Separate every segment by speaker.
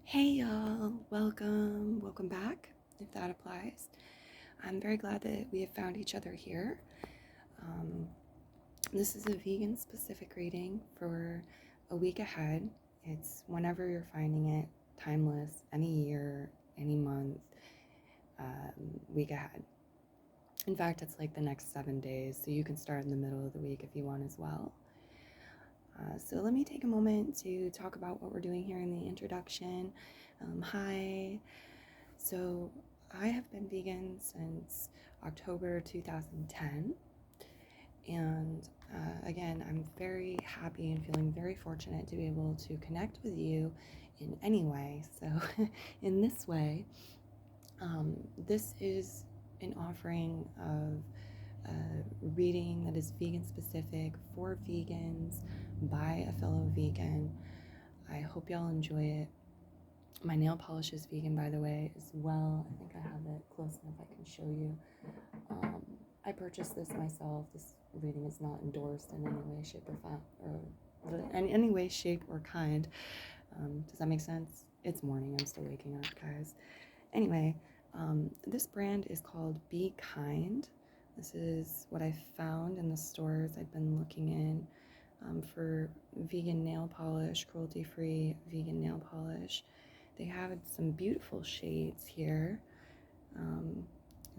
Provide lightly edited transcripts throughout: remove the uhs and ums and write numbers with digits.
Speaker 1: Hey y'all, welcome back, if that applies. I'm very glad that we have found each other here. Um, this is a vegan specific reading for a week ahead. It's whenever you're finding it, timeless, any year, any month, week ahead. In fact, it's like the next 7 days, so you can start in the middle of the week if you want as well. So let me take a moment to talk about what we're doing here in the introduction. Hi. So I have been vegan since October 2010. And again, I'm very happy and feeling very fortunate to be able to connect with you in any way. So in this way, this is an offering of reading that is vegan specific for vegans by a fellow vegan. I hope y'all enjoy it. My nail polish is vegan, by the way, as well. I think I have it close enough I can show you. I purchased this myself. This reading is not endorsed in any way, shape, or kind. Does that make sense? It's morning. I'm still waking up, guys. Anyway, this brand is called Be Kind. This is what I found in the stores I've been looking in for vegan nail polish, cruelty-free vegan nail polish. They have some beautiful shades here. And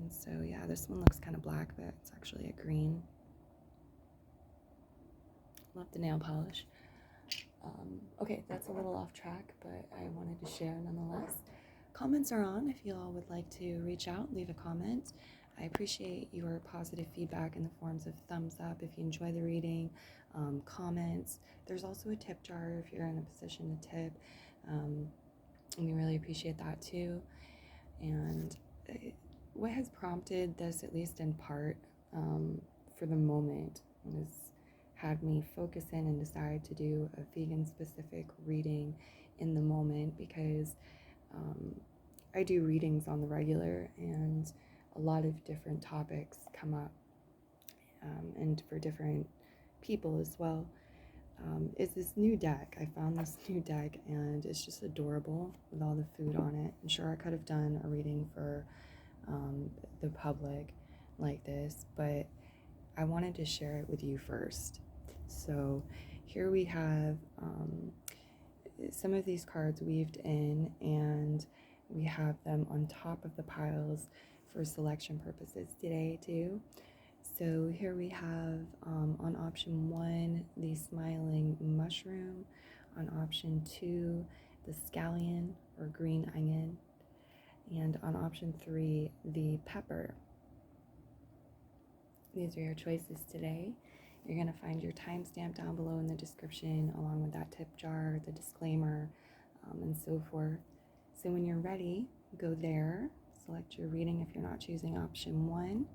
Speaker 1: so, yeah, this one looks kind of black, but it's actually a green. Love the nail polish. Okay, that's a little off track, but I wanted to share nonetheless. Comments are on if you all would like to reach out, leave a comment. I appreciate your positive feedback in the forms of thumbs up if you enjoy the reading, comments. There's also a tip jar if you're in a position to tip. And we really appreciate that too. And what has prompted this, at least in part, for the moment, was had me focus in and decide to do a vegan specific reading in the moment because I do readings on the regular and a lot of different topics come up and for different people as well. Is this new deck. I found this new deck and it's just adorable with all the food on it. I'm sure I could have done a reading for the public like this, but I wanted to share it with you first. So here we have some of these cards weaved in, and we have them on top of the piles for selection purposes today too. So here we have on option 1 the smiling mushroom, on option 2 the scallion or green onion, and on option 3 the pepper. These are your choices today. You're going to find your timestamp down below in the description along with that tip jar, the disclaimer, and so forth. So when you're ready, go there, select your reading if you're not choosing option 1.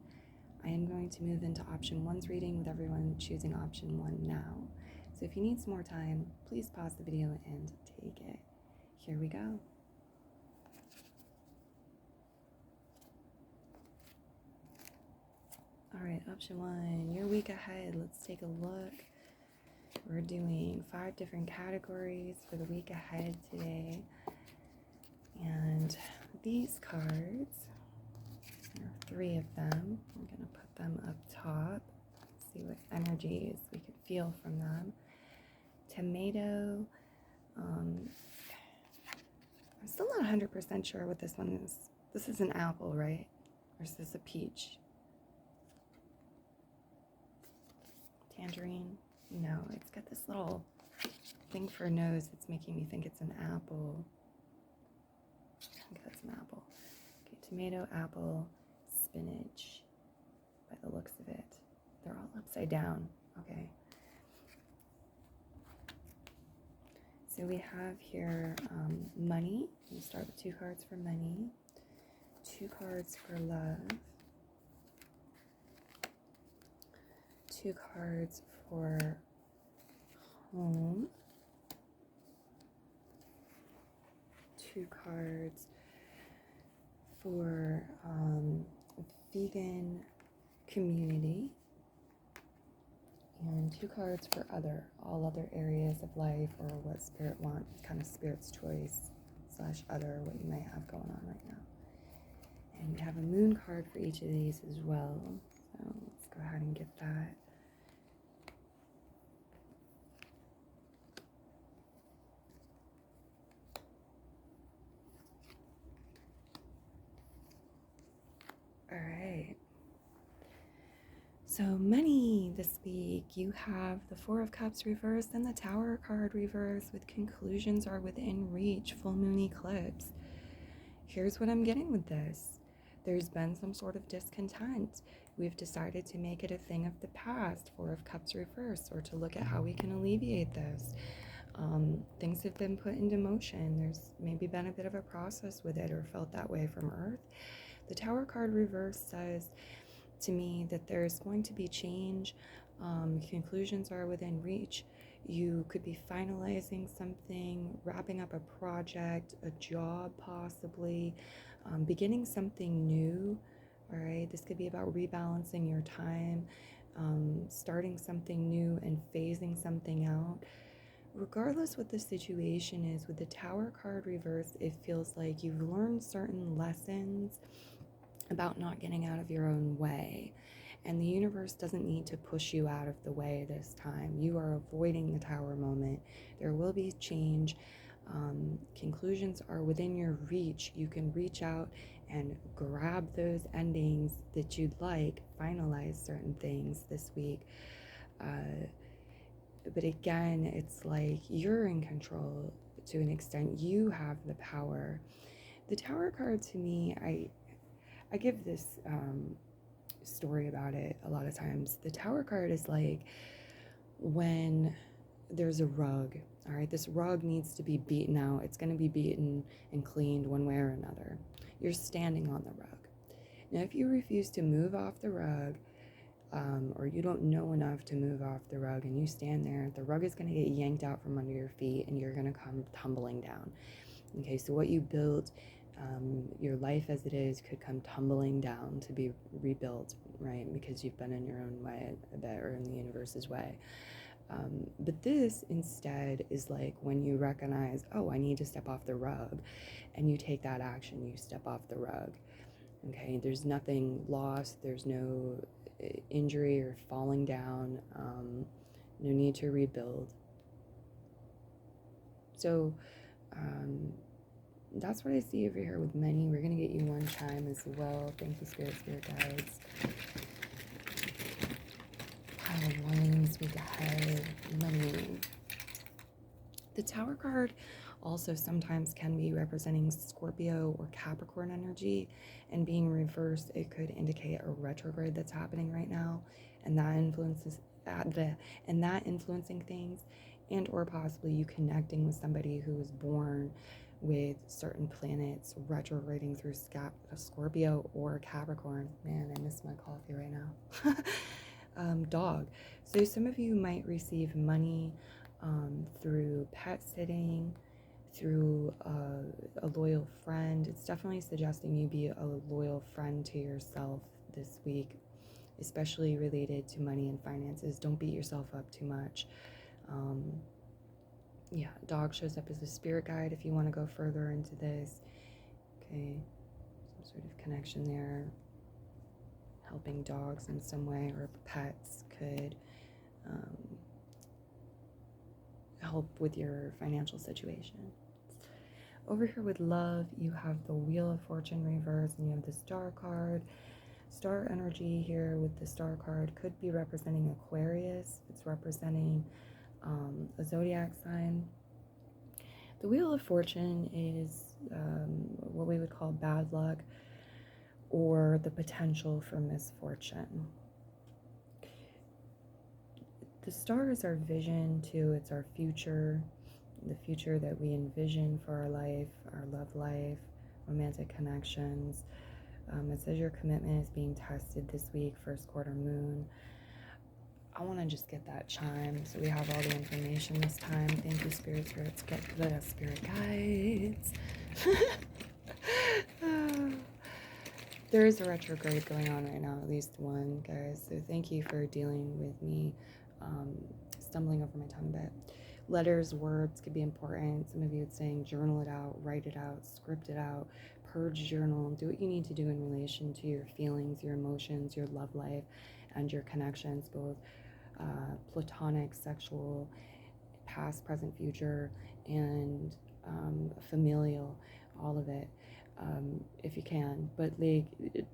Speaker 1: I am going to move into option 1's reading with everyone choosing option 1 now. So if you need some more time, please pause the video and take it. Here we go. All right, option 1, your week ahead. Let's take a look. We're doing 5 different categories for the week ahead today. And these cards, there are 3 of them. I'm going to put them up top. See what energies we could feel from them. Tomato. I'm still not 100% sure what this one is. This is an apple, right? Or is this a peach? Tangerine? No, it's got this little thing for a nose that's making me think it's an apple. I think that's an apple. Okay, tomato, apple, spinach, by the looks of it. They're all upside down. Okay. So we have here money. We start with 2 cards for money, 2 cards for love, 2 cards for home, 2 cards for vegan community, and 2 cards for all other areas of life or what spirit wants, kind of spirit's choice, / other, what you might have going on right now. And we have a moon card for each of these as well. So let's go ahead and get that. All right. So money this week, you have the Four of Cups reversed and the Tower card reversed with conclusions are within reach, full moon eclipse. Here's what I'm getting with this. There's been some sort of discontent. We've decided to make it a thing of the past, Four of Cups reversed, or to look at how we can alleviate this. Things have been put into motion. There's maybe been a bit of a process with it or felt that way from Earth. The Tower card reversed says to me that there's going to be change. Conclusions are within reach. You could be finalizing something, wrapping up a project, a job possibly, beginning something new. All right, this could be about rebalancing your time, starting something new and phasing something out. Regardless what the situation is, with the Tower card reversed, it feels like you've learned certain lessons about not getting out of your own way. And the universe doesn't need to push you out of the way this time. You are avoiding the Tower moment. There will be change. Conclusions are within your reach. You can reach out and grab those endings that you'd like, finalize certain things this week. But again, it's like you're in control to an extent. You have the power. The Tower card, to me, I give this story about it a lot of times. The Tower card is like when there's a rug. All right, this rug needs to be beaten out. It's going to be beaten and cleaned one way or another. You're standing on the rug. Now, if you refuse to move off the rug, or you don't know enough to move off the rug and you stand there, the rug is going to get yanked out from under your feet and you're going to come tumbling down. Okay, so what you built, your life as it is, could come tumbling down to be rebuilt, right? Because you've been in your own way a bit, or in the universe's way. But this instead is like when you recognize, oh, I need to step off the rug, and you take that action, you step off the rug. Okay, there's nothing lost, there's no injury or falling down, no need to rebuild. So that's what I see over here with money. We're going to get you one chime as well. Thank you, Spirit Guides. Pile of ones with the head, money. The Tower card also sometimes can be representing Scorpio or Capricorn energy, and being reversed, it could indicate a retrograde that's happening right now, and that influencing things, and or possibly you connecting with somebody who was born with certain planets retrograding through Scorpio or Capricorn. Man, I miss my coffee right now. Dog. So some of you might receive money through pet sitting, through a loyal friend. It's definitely suggesting you be a loyal friend to yourself this week, especially related to money and finances. Don't beat yourself up too much. Yeah, dog shows up as a spirit guide if you want to go further into this. Okay, some sort of connection there. Helping dogs in some way, or pets could help with your financial situation. Over here with love, you have the Wheel of Fortune reverse, and you have the Star card. Star energy here with the Star card could be representing Aquarius. It's representing a zodiac sign. The Wheel of Fortune is what we would call bad luck, or the potential for misfortune. The star is our vision too. It's our future, the future that we envision for our life, our love life, romantic connections. It says your commitment is being tested this week, first quarter moon. I want to just get that chime so we have all the information this time. Thank you, spirits. Get the spirit guides. There is a retrograde going on right now, at least one, guys. So thank you for dealing with me stumbling over my tongue a bit. Letters, words could be important. Some of you it's saying journal it out, write it out, script it out, purge, journal, do what you need to do in relation to your feelings, your emotions, your love life, and your connections, both platonic, sexual, past, present, future, and familial, all of it, if you can. But like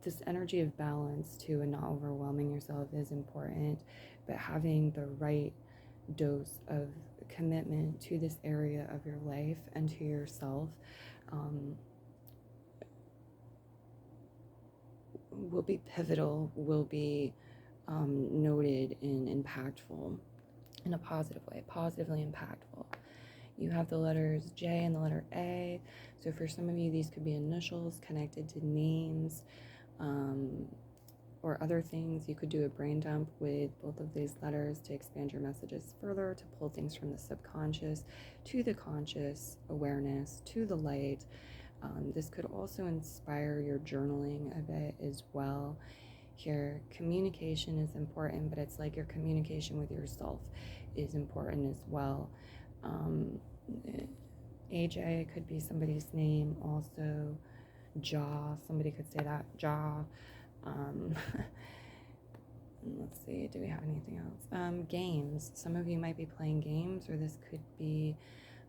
Speaker 1: this energy of balance too, and not overwhelming yourself is important, but having the right dose of commitment to this area of your life and to yourself will be pivotal, will be noted and impactful in a positive way, positively impactful. You have the letters J and the letter A. So for some of you, these could be initials connected to names or other things. You could do a brain dump with both of these letters to expand your messages further, to pull things from the subconscious to the conscious awareness, to the light. This could also inspire your journaling a bit as well. Here, communication is important, but it's like your communication with yourself is important as well. AJ could be somebody's name also. Jaw, somebody could say that, jaw. Let's see, do we have anything else? Games, some of you might be playing games, or this could be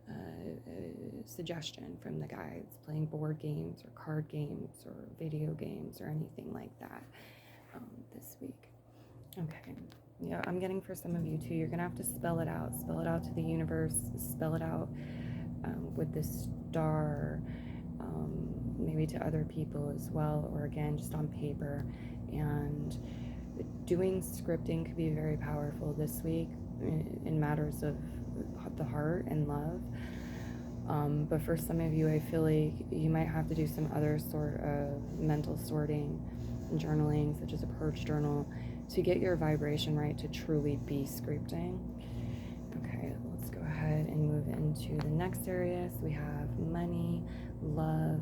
Speaker 1: a suggestion from the guides, playing board games or card games or video games or anything like that this week. Okay, yeah, I'm getting for some of you too, you're gonna have to spell it out to the universe, spell it out with this star, maybe to other people as well, or again just on paper. And doing scripting could be very powerful this week in matters of the heart and love. But for some of you, I feel like you might have to do some other sort of mental sorting and journaling, such as a purge journal, to get your vibration right to truly be scripting. Okay, let's go ahead and move into the next area. So we have money, love,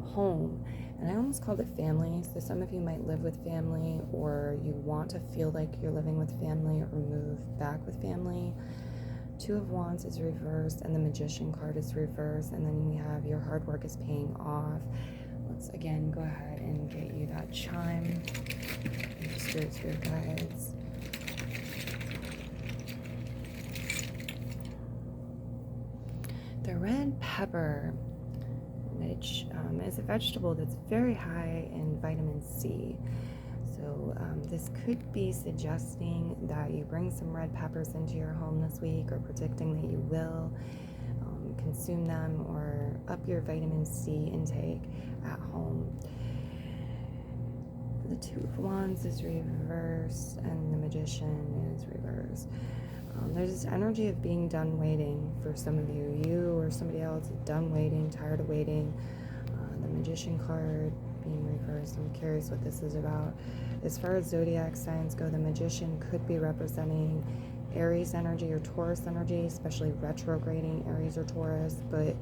Speaker 1: home, and I almost called it family. So some of you might live with family, or you want to feel like you're living with family, or move back with family. Two of Wands is reversed, and the Magician card is reversed, and then we have your hard work is paying off. Let's again go ahead and get you that chime. Spirit guides. The red pepper, which is a vegetable that's very high in vitamin C. So this could be suggesting that you bring some red peppers into your home this week, or predicting that you will consume them, or up your vitamin C intake at home. The Two of Wands is reversed, and the Magician is reversed. There's this energy of being done waiting for some of you. You or somebody else is done waiting, tired of waiting. The Magician card being reversed. I'm curious what this is about. As far as zodiac signs go, the Magician could be representing Aries energy or Taurus energy, especially retrograding Aries or Taurus. But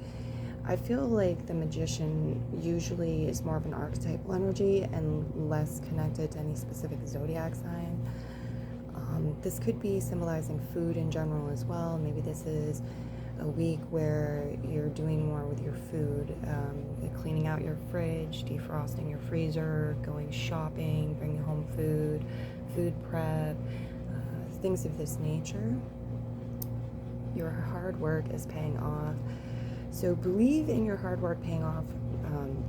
Speaker 1: I feel like the Magician usually is more of an archetypal energy and less connected to any specific zodiac sign. This could be symbolizing food in general as well. Maybe this is a week where you're doing more with your food, cleaning out your fridge, defrosting your freezer, going shopping, bringing home food, food prep, things of this nature. Your hard work is paying off. So believe in your hard work paying off.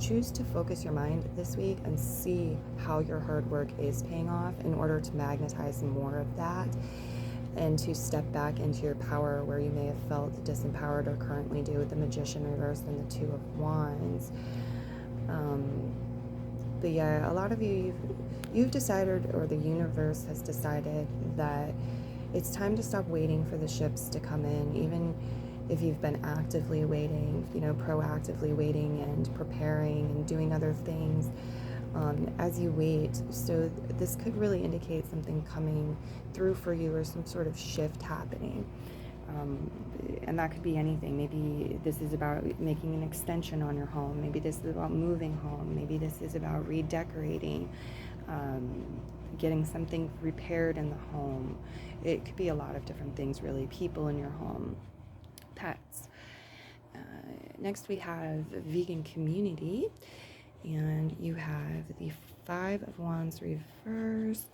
Speaker 1: Choose to focus your mind this week and see how your hard work is paying off in order to magnetize more of that, and to step back into your power where you may have felt disempowered or currently do, with the Magician reversed and the Two of Wands. But yeah, a lot of you've decided, or the universe has decided, that it's time to stop waiting for the ships to come in, even if you've been actively waiting, proactively waiting and preparing and doing other things as you wait. So this could really indicate something coming through for you, or some sort of shift happening. And that could be anything. Maybe this is about making an extension on your home. Maybe this is about moving home. Maybe this is about redecorating. getting something repaired in the home. It could be a lot of different things, really. People in your home, pets. Next we have vegan community, and you have the 5 of Wands reversed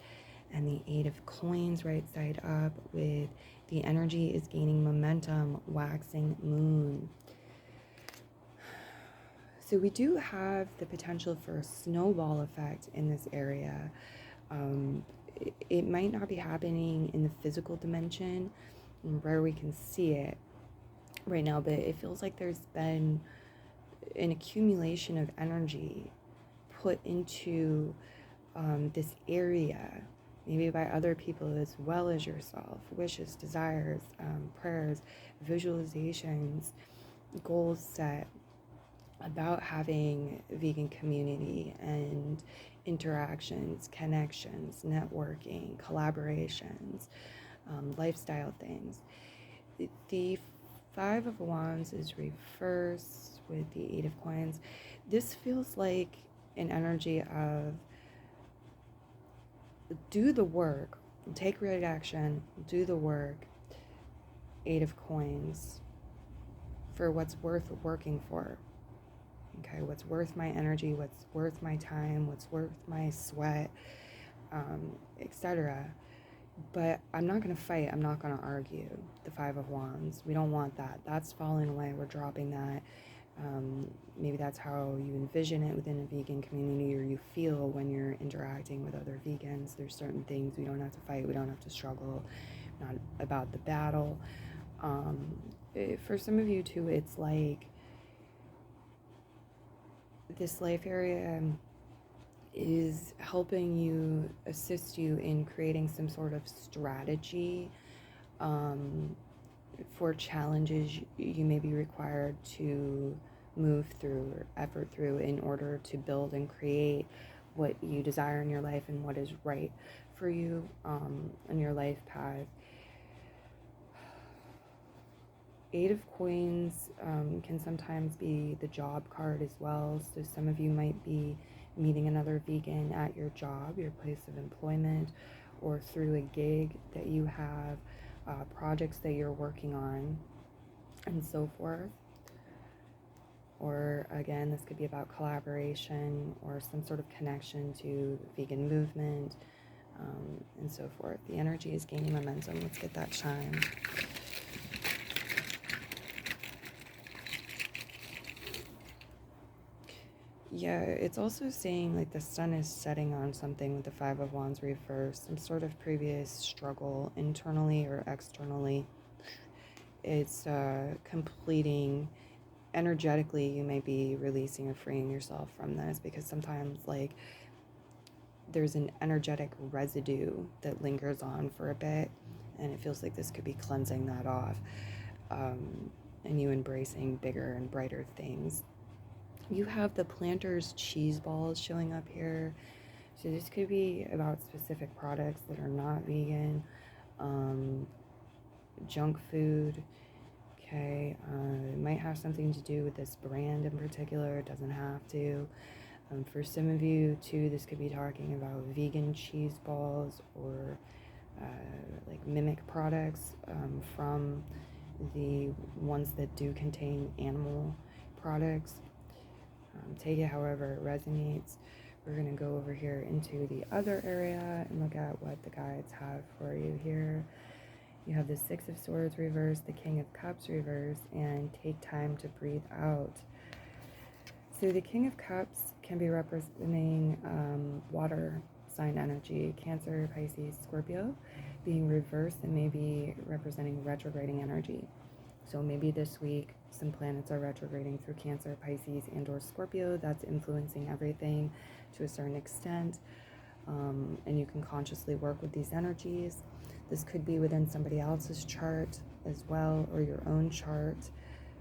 Speaker 1: and the 8 of Coins right side up, with the energy is gaining momentum, waxing moon. So we do have the potential for a snowball effect in this area. It might not be happening in the physical dimension where we can see it right now, but it feels like there's been an accumulation of energy put into this area, maybe by other people as well as yourself. Wishes, desires, prayers, visualizations, goals set about having vegan community and interactions, connections, networking, collaborations, lifestyle things. The 5 of Wands is reversed with the 8 of Coins. This feels like an energy of do the work, take real action, do the work. 8 of Coins for what's worth working for. Okay, what's worth my energy, what's worth my time, what's worth my sweat, etc. But I'm not going to fight. I'm not going to argue. The 5 of Wands. We don't want that. That's falling away. We're dropping that. Maybe that's how you envision it within a vegan community, or you feel when you're interacting with other vegans. There's certain things we don't have to fight. We don't have to struggle. Not about the battle. For some of you too, it's like this life area is helping you, assist you in creating some sort of strategy for challenges you may be required to move through or effort through in order to build and create what you desire in your life and what is right for you on your life path. 8 of Coins can sometimes be the job card as well. So some of you might be meeting another vegan at your job, your place of employment, or through a gig that you have, projects that you're working on, and so forth. Or again, this could be about collaboration or some sort of connection to the vegan movement, and so forth. The energy is gaining momentum. Let's get that chime. Yeah, it's also saying like the sun is setting on something with the 5 of Wands reversed, some sort of previous struggle internally or externally. It's completing energetically. You may be releasing or freeing yourself from this, because sometimes like there's an energetic residue that lingers on for a bit, and it feels like this could be cleansing that off, and you embracing bigger and brighter things. You have the Planters cheese balls showing up here. So this could be about specific products that are not vegan, junk food. Okay, it might have something to do with this brand in particular. It doesn't have to. For some of you too, this could be talking about vegan cheese balls, or like mimic products from the ones that do contain animal products. Take it however it resonates. We're going to go over here into the other area and look at what the guides have for you here. You have the 6 of Swords reversed, the King of Cups reversed, and take time to breathe out. So the King of Cups can be representing water sign energy, Cancer, Pisces, Scorpio, being reversed, and maybe representing retrograding energy. So maybe this week some planets are retrograding through Cancer, Pisces, and or Scorpio. That's influencing everything to a certain extent. And you can consciously work with these energies. This could be within somebody else's chart as well, or your own chart.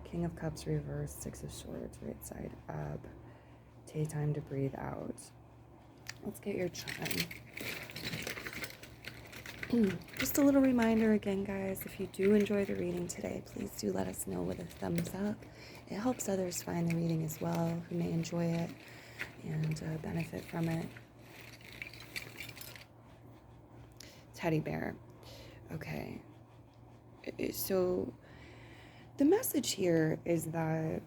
Speaker 1: King of Cups reversed, 6 of Swords right side up. Take time to breathe out. Let's get your chime. Just a little reminder again, guys, if you do enjoy the reading today, please do let us know with a thumbs up. It helps others find the reading as well who may enjoy it and benefit from it. teddy bear. Okay. So the message here is that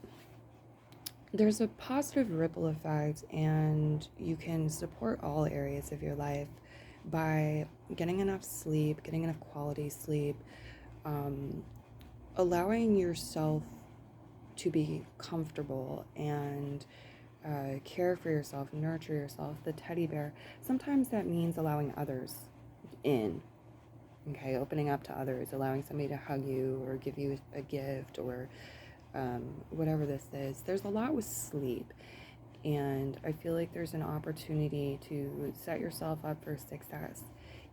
Speaker 1: there's a positive ripple effect, and you can support all areas of your life by getting enough sleep, getting enough quality sleep, allowing yourself to be comfortable and care for yourself, nurture yourself. The teddy bear, sometimes that means allowing others in. Okay, opening up to others, allowing somebody to hug you or give you a gift or whatever this is. There's a lot with sleep, and I feel like there's an opportunity to set yourself up for success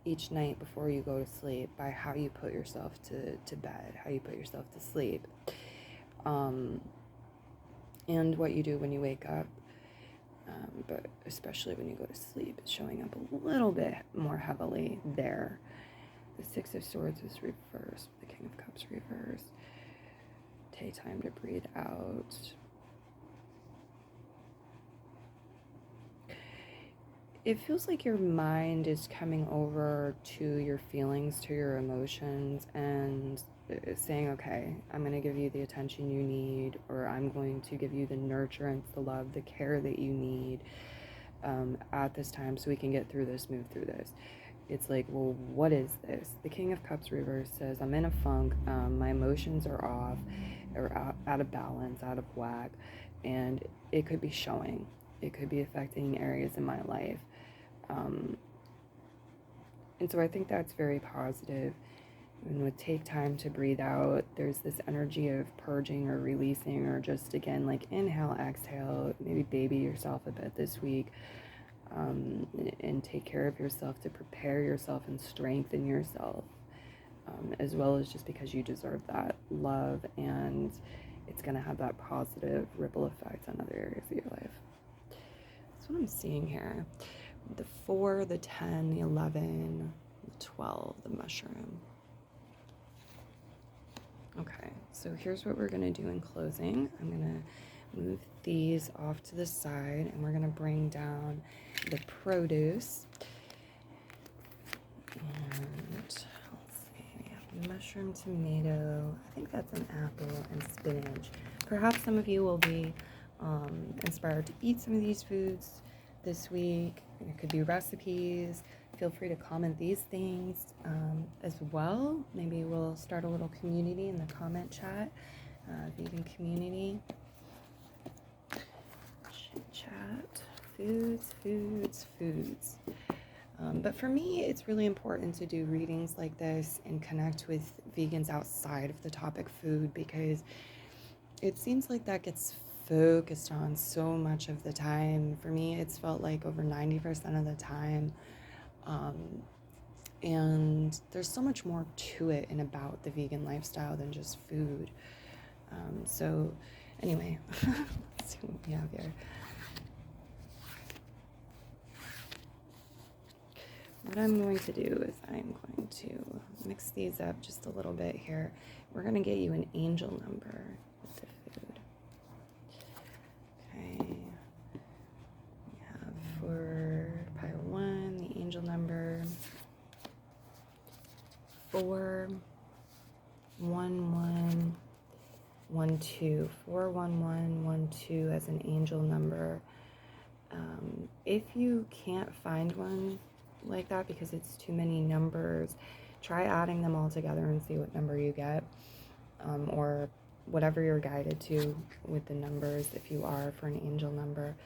Speaker 1: each night before you go to sleep by how you put yourself to bed, how you put yourself to sleep, and what you do when you wake up. But especially when you go to sleep, it's showing up a little bit more heavily there. The Six of Swords is reversed, the King of Cups reversed. Take time to breathe out. It feels like your mind is coming over to your feelings, to your emotions, and saying, okay, I'm going to give you the attention you need, or I'm going to give you the nurturance, the love, the care that you need at this time so we can get through this, move through this. It's like, well, what is this? The King of Cups reverse says, I'm in a funk, my emotions are off, or out of balance, out of whack, and it could be showing. It could be affecting areas in my life. And so I think that's very positive. And would take time to breathe out. There's this energy of purging or releasing, or just, again, like inhale, exhale, maybe baby yourself a bit this week. And take care of yourself to prepare yourself and strengthen yourself, as well as just because you deserve that love, and it's going to have that positive ripple effect on other areas of your life. That's what I'm seeing here. The 4, the 10, the 11, the 12, the mushroom. Okay, so here's what we're going to do in closing. I'm going to move these off to the side, and we're going to bring down the produce. And let's see, we have mushroom, tomato, I think that's an apple, and spinach. Perhaps some of you will be inspired to eat some of these foods this week. It could be recipes. Feel free to comment these things as well. Maybe we'll start a little community in the comment chat, vegan community. Chat, foods. But for me, it's really important to do readings like this and connect with vegans outside of the topic food, because it seems like that gets focused on so much of the time. For me, it's felt like over 90% of the time. And there's so much more to it and about the vegan lifestyle than just food. So anyway, let's see what we have here. What I'm going to do is I'm going to mix these up just a little bit here. We're going to get you an angel number with the food. Okay. We have for pile 1, the angel number 4, 1, 1, 1, 2. 4, 1, 1, 1, 2 as an angel number. If you can't find one like that because it's too many numbers, try adding them all together and see what number you get, or whatever you're guided to with the numbers if you are for an angel number.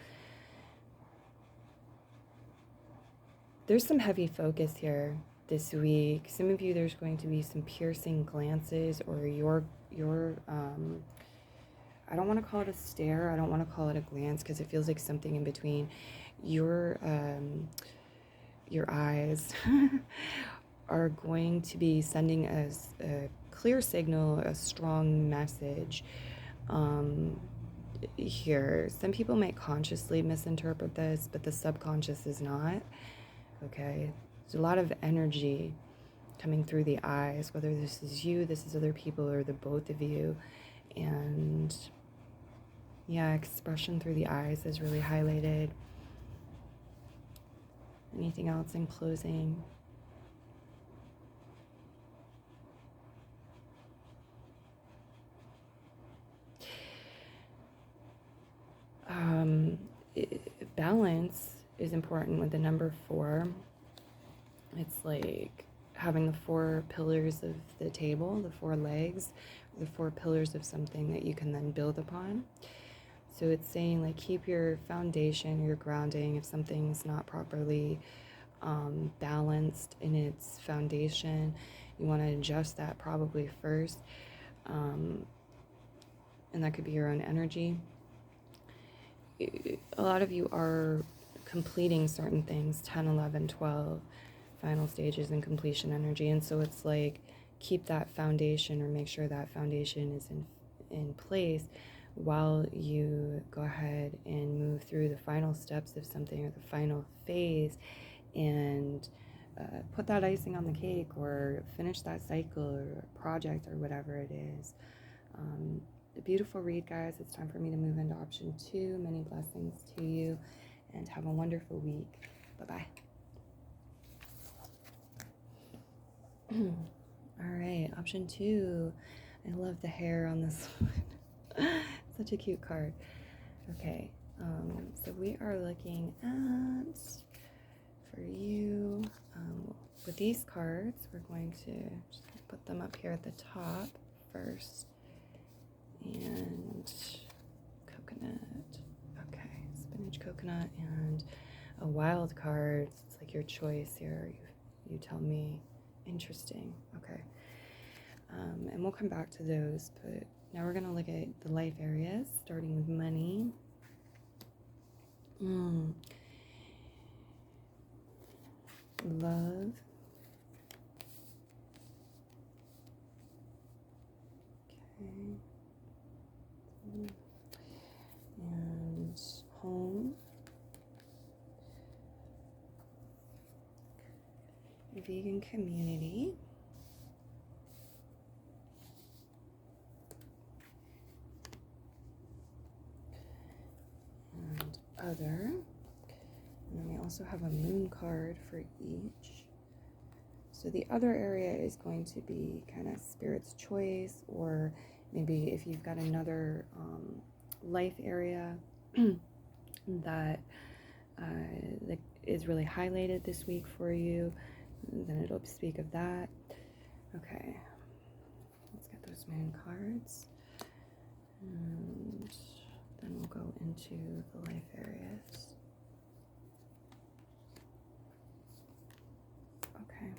Speaker 1: There's some heavy focus here this week. Some of you, there's going to be some piercing glances, or your I don't want to call it a stare, I don't want to call it a glance, because it feels like something in between. Your eyes are going to be sending us a clear signal, a strong message here. Some people might consciously misinterpret this, but the subconscious is not. Okay, there's a lot of energy coming through the eyes, whether this is you, this is other people, or the both of you. And yeah, expression through the eyes is really highlighted. Anything else in closing? Um, Balance is important with the number 4. It's like having the 4 pillars of the table, the 4 legs, the 4 pillars of something that you can then build upon. So it's saying like keep your foundation, your grounding. If something's not properly balanced in its foundation, you want to adjust that probably first. And that could be your own energy. A lot of you are completing certain things, 10, 11, 12, final stages and completion energy. And so it's like keep that foundation, or make sure that foundation is in place while you go ahead and move through the final steps of something, or the final phase, and put that icing on the cake, or finish that cycle or project or whatever it is. A beautiful read, guys. It's time for me to move into option 2. Many blessings to you, and have a wonderful week. Bye-bye. All right, option 2. I love the hair on this one. Such a cute card. Okay, so we are looking at, for you, with these cards, we're going to just put them up here at the top first. And coconut. Okay, spinach, coconut, and a wild card. It's like your choice here. You tell me. Interesting. Okay. And we'll come back to those, but now we're going to look at the life areas, starting with money. Love. Okay. And home. Vegan community. And other. And then we also have a moon card for each. So the other area is going to be kind of spirit's choice, or maybe if you've got another life area that is really highlighted this week for you, then it'll speak of that. Okay, let's get those moon cards, and then we'll go into the life areas. Okay,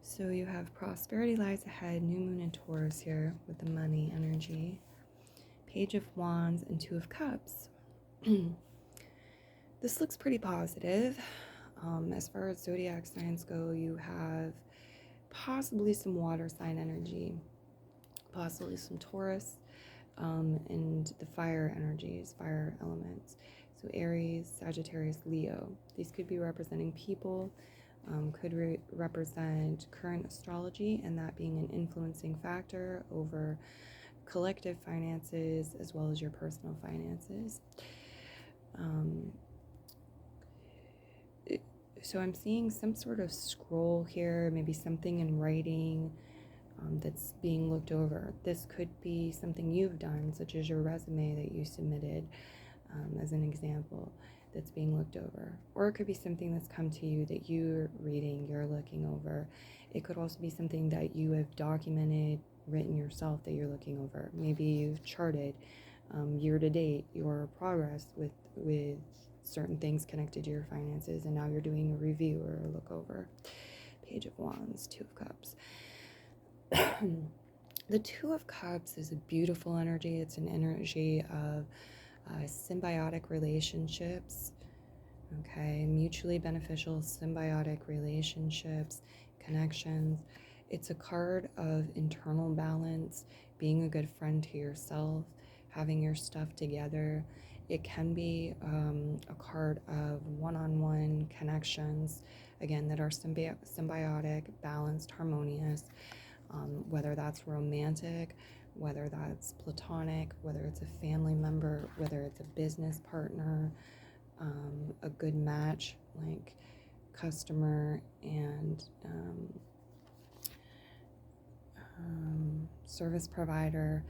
Speaker 1: so you have prosperity lies ahead, new moon in Taurus here with the money energy, Page of Wands, and 2 of Cups. This looks pretty positive. As far as zodiac signs go, you have possibly some water sign energy, possibly some Taurus, and the fire energies, fire elements. So Aries, Sagittarius, Leo. These could be representing people, could represent current astrology, and that being an influencing factor over collective finances as well as your personal finances. So I'm seeing some sort of scroll here, maybe something in writing that's being looked over. This could be something you've done, such as your resume that you submitted, as an example, that's being looked over. Or it could be something that's come to you that you're reading, you're looking over. It could also be something that you have documented, written yourself, that you're looking over. Maybe you've charted year to date your progress with certain things connected to your finances, and now you're doing a review or a look over. Page of Wands, 2 of Cups. The 2 of Cups is a beautiful energy. It's an energy of symbiotic relationships, okay, mutually beneficial symbiotic relationships, connections. It's a card of internal balance, being a good friend to yourself, having your stuff together. It can be a card of one-on-one connections, again, that are symbiotic, balanced, harmonious, whether that's romantic, whether that's platonic, whether it's a family member, whether it's a business partner, a good match like customer and service provider,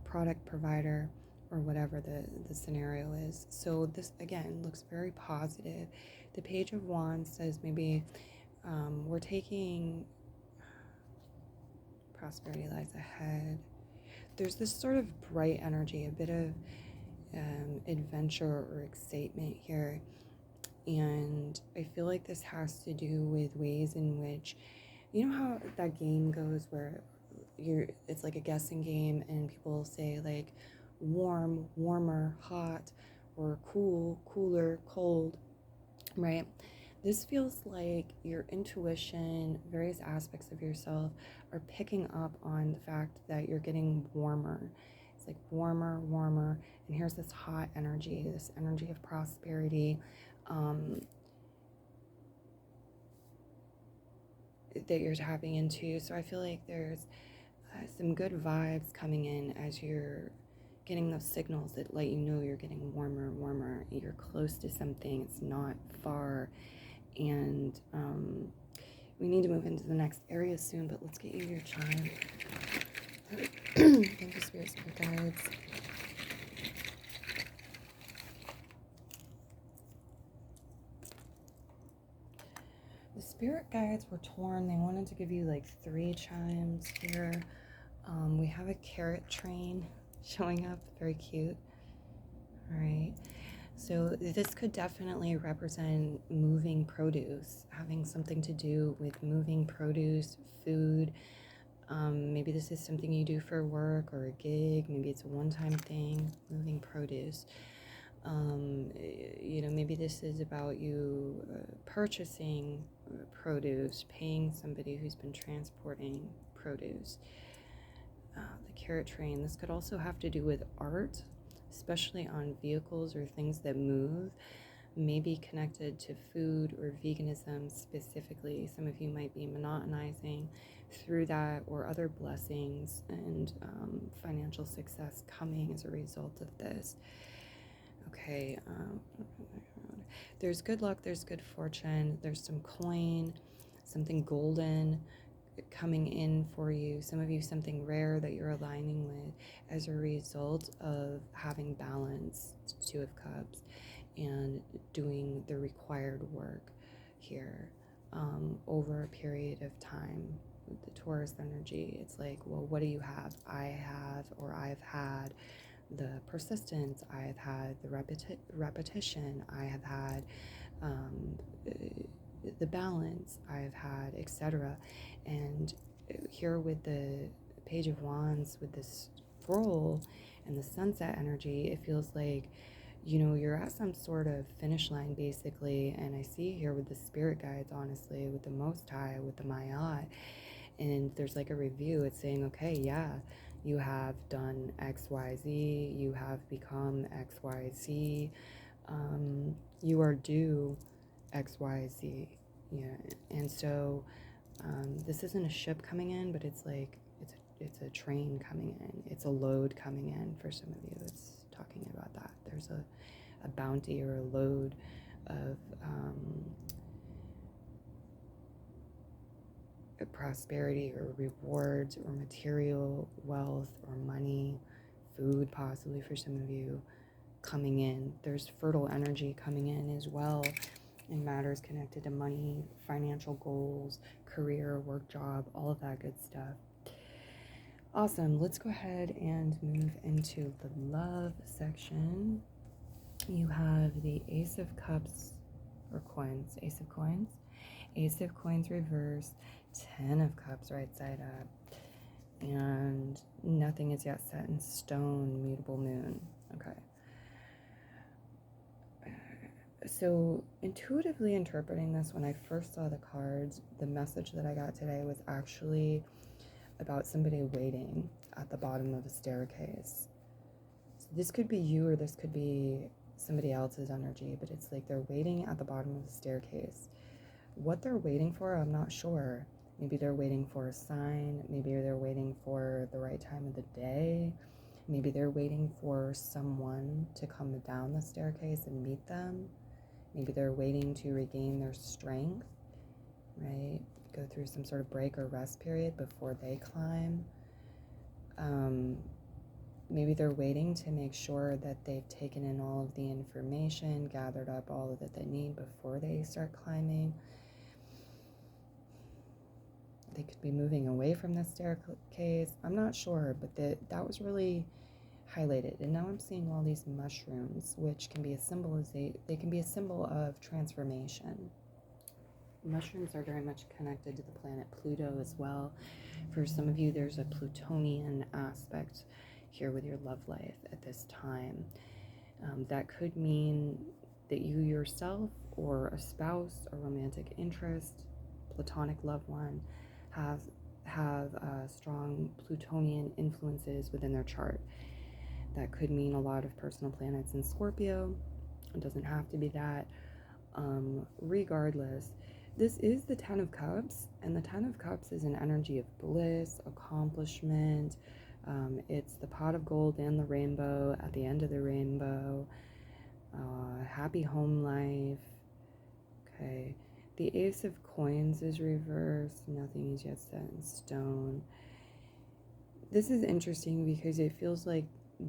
Speaker 1: product provider, or whatever the scenario is. So this, again, looks very positive. The Page of Wands says maybe we're taking prosperity lies ahead. There's this sort of bright energy, a bit of adventure or excitement here. And I feel like this has to do with ways in which, you know how that game goes where it's like a guessing game and people say like warm, warmer, hot, or cool, cooler, cold, right? This feels like your intuition, various aspects of yourself are picking up on the fact that you're getting warmer. It's like warmer, warmer, and here's this hot energy, this energy of prosperity, that you're tapping into. So I feel like there's some good vibes coming in as you're getting those signals that let you know you're getting warmer, warmer, you're close to something, it's not far. And we need to move into the next area soon, but let's get you your chime. Thank you, spirits and guides. The spirit guides were torn. They wanted to give you like 3 chimes here. We have a carrot train showing up, very cute. All right. So this could definitely represent moving produce, having something to do with moving produce, food. Maybe this is something you do for work or a gig. Maybe it's a one-time thing, moving produce. Maybe this is about you purchasing produce, paying somebody who's been transporting produce. The carrot train, this could also have to do with art, especially on vehicles or things that move, maybe connected to food or veganism specifically. Some of you might be monotonizing through that, or other blessings and financial success coming as a result of this. Okay, there's good luck, there's good fortune, there's some coin, something golden coming in for you. Some of you, something rare that you're aligning with as a result of having balance, 2 of Cups, and doing the required work here over a period of time. With the Taurus energy, it's like, well, what do you have? I have, or I've had the persistence, I have had the repetition, I have had the balance, I have had, etc. And here with the Page of Wands, with this scroll and the sunset energy, it feels like, you're at some sort of finish line basically. And I see here with the spirit guides, honestly, with the Most High, with the Mayat, and there's like a review. It's saying, okay, yeah, you have done XYZ, you have become XYZ, you are due XYZ. Yeah. And so this isn't a ship coming in, but it's like it's a train coming in, it's a load coming in. For some of you, it's talking about that there's a bounty or a load of prosperity or rewards or material wealth or money, food possibly for some of you coming in. There's fertile energy coming in as well in matters connected to money, financial goals, career, work, job, all of that good stuff. Awesome. Let's go ahead and move into the love section. You have the Ace of Cups or coins, Ace of Coins, Ace of Coins reverse, 10 of Cups right side up, and nothing is yet set in stone, mutable moon. Okay. So intuitively interpreting this, when I first saw the cards, the message that I got today was actually about somebody waiting at the bottom of a staircase. So this could be you, or this could be somebody else's energy, but it's like they're waiting at the bottom of the staircase. What they're waiting for, I'm not sure. Maybe they're waiting for a sign. Maybe they're waiting for the right time of the day. Maybe they're waiting for someone to come down the staircase and meet them. Maybe they're waiting to regain their strength, right? Go through some sort of break or rest period before they climb. maybe they're waiting to make sure that they've taken in all of the information, gathered up all that they need before they start climbing. They could be moving away from the staircase. I'm not sure, but that was really highlighted. And now I'm seeing all these mushrooms, which can be they can be a symbol of transformation. Mushrooms are very much connected to the planet Pluto as well. For some of you, there's a Plutonian aspect here with your love life at this time. That could mean that you yourself or a spouse, a romantic interest, platonic loved one have strong Plutonian influences within their chart. That could mean a lot of personal planets in Scorpio. It doesn't have to be that. Regardless, this is the Ten of Cups, and the Ten of Cups is an energy of bliss, accomplishment. It's the pot of gold and the rainbow at the end of the rainbow. Happy home life. Okay. The Ace of Coins is reversed. Nothing is yet set in stone. This is interesting because it feels like,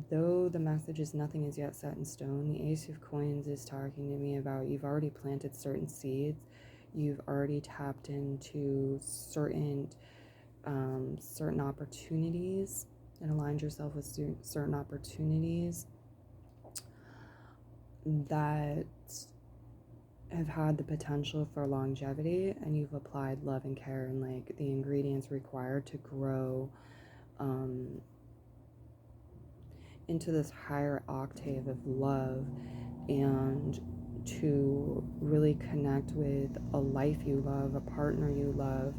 Speaker 1: though the message is nothing is yet set in stone, the Ace of Coins is talking to me about you've already planted certain seeds. You've already tapped into certain opportunities and aligned yourself with certain opportunities that have had the potential for longevity, and you've applied love and care and like the ingredients required to grow into this higher octave of love and to really connect with a life you love, a partner you love,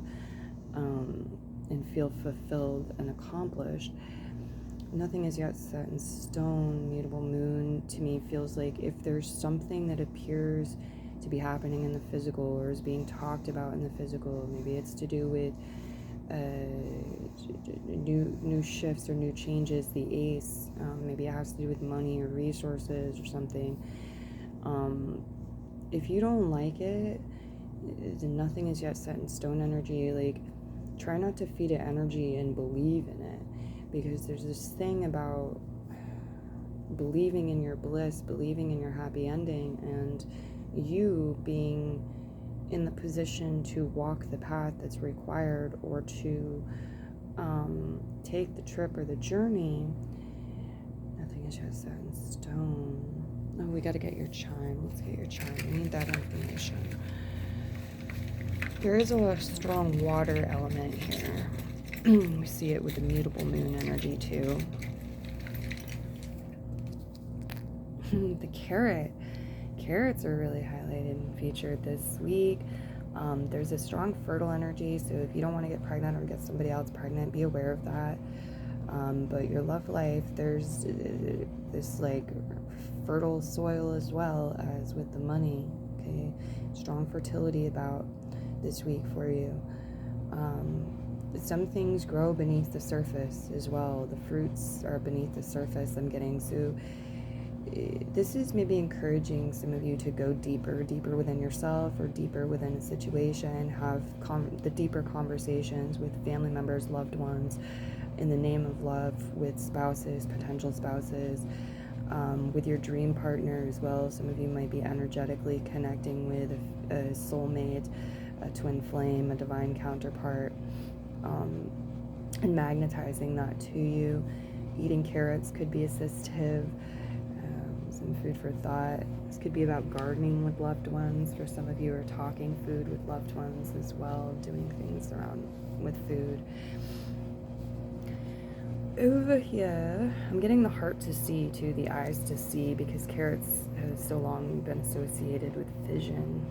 Speaker 1: and feel fulfilled and accomplished. Nothing is yet set in stone. Mutable moon to me feels like if there's something that appears to be happening in the physical or is being talked about in the physical, maybe it's to do with new shifts or new changes, the ace, maybe it has to do with money or resources or something. If you don't like it, nothing is yet set in stone energy. Like, try not to feed it energy and believe in it, because there's this thing about believing in your bliss, believing in your happy ending, and you being in the position to walk the path that's required or to take the trip or the journey. Nothing is yet set in stone. Oh, we got to get your chime. Let's get your chime. We need that information. There is a strong water element here. We see it with the mutable moon energy too. The carrot. Carrots are really highlighted and featured this week. There's a strong fertile energy, so if you don't want to get pregnant or get somebody else pregnant, be aware of that. But your love life, there's this like fertile soil as well as with the money. Okay, strong fertility about this week for you. Some things grow beneath the surface as well. The fruits are beneath the surface, I'm getting. So this is maybe encouraging some of you to go deeper within yourself or deeper within a situation, have the deeper conversations with family members, loved ones, in the name of love, with spouses, potential spouses, with your dream partner as well. Some of you might be energetically connecting with a soulmate, a twin flame, a divine counterpart, and magnetizing that to you. Eating carrots could be assistive. Some food for thought. This could be about gardening with loved ones for some of you, or talking food with loved ones as well, doing things around with food. Over here, I'm getting the heart to see too, the eyes to see, because carrots has so long been associated with vision.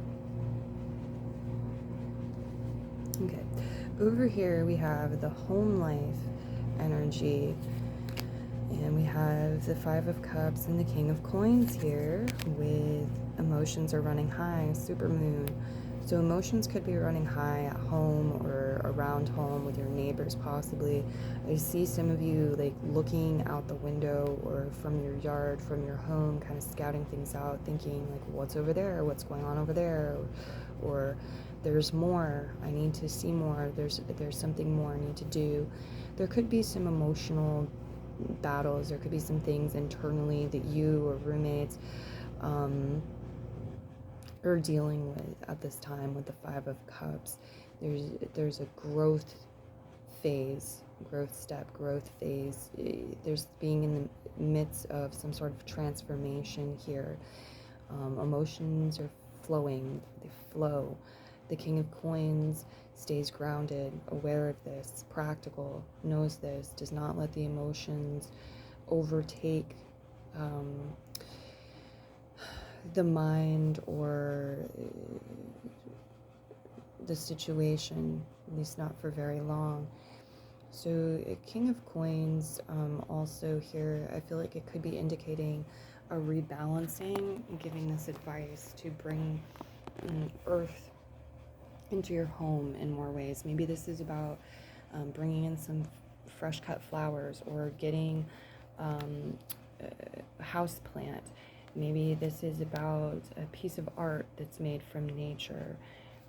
Speaker 1: Okay, over here we have the home life energy. And we have the Five of Cups and the King of Coins here, with emotions are running high, super moon. So emotions could be running high at home or around home with your neighbors possibly. I see some of you like looking out the window or from your yard, from your home, kind of scouting things out, thinking like, what's over there? What's going on over there? Or there's more. I need to see more. There's something more I need to do. There could be some emotional battles. There could be some things internally that you or roommates are dealing with at this time with the Five of Cups. There's a growth phase, growth step, growth phase. There's being in the midst of some sort of transformation here. Emotions are flowing, they flow. The King of Coins stays grounded, aware of this, practical, knows this, does not let the emotions overtake the mind or the situation, at least not for very long. So King of Coins also here, I feel like it could be indicating a rebalancing, giving this advice to bring earth into your home in more ways. Maybe this is about bringing in some fresh cut flowers or getting a house plant. Maybe this is about a piece of art that's made from nature.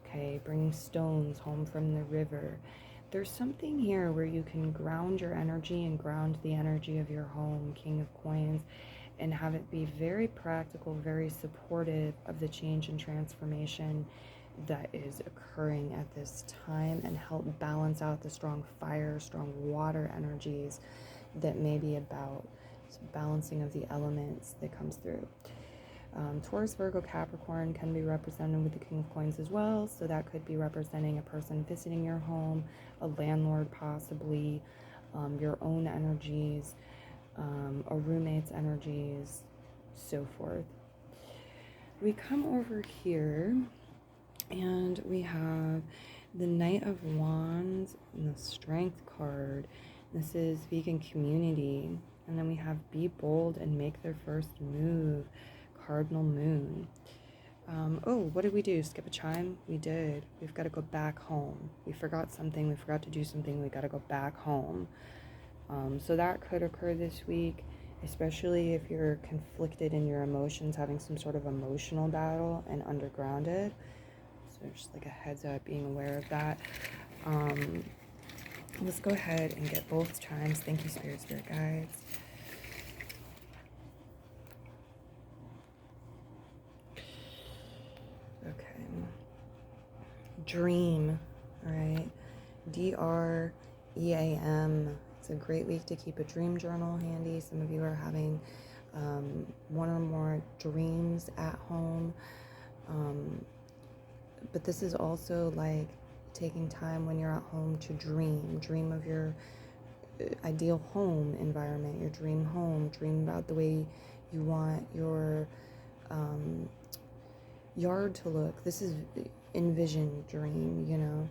Speaker 1: Okay, bringing stones home from the river. There's something here where you can ground your energy and ground the energy of your home, King of Coins, and have it be very practical, very supportive of the change and transformation that is occurring at this time, and help balance out the strong fire, strong water energies that may be about balancing of the elements that comes through. Taurus, Virgo, Capricorn can be represented with the King of Coins as well. So that could be representing a person visiting your home, a landlord possibly, your own energies, a roommate's energies, so forth. We come over here and we have the Knight of Wands and the Strength card. This is vegan community. And then we have be bold and make their first move, Cardinal Moon. Oh, what did we do? Skip a chime? We did. We've got to go back home. We forgot something. We forgot to do something. We got to go back home. So that could occur this week, especially if you're conflicted in your emotions, having some sort of emotional battle and undergrounded. So just like a heads up, being aware of that. Let's go ahead and get both chimes. Thank you, Spirit Guides. Okay. Dream, all right? DREAM. It's a great week to keep a dream journal handy. Some of you are having one or more dreams at home. But this is also like taking time when you're at home to dream of your ideal home environment, your dream home, dream about the way you want your yard to look. This is envision, dream, you know,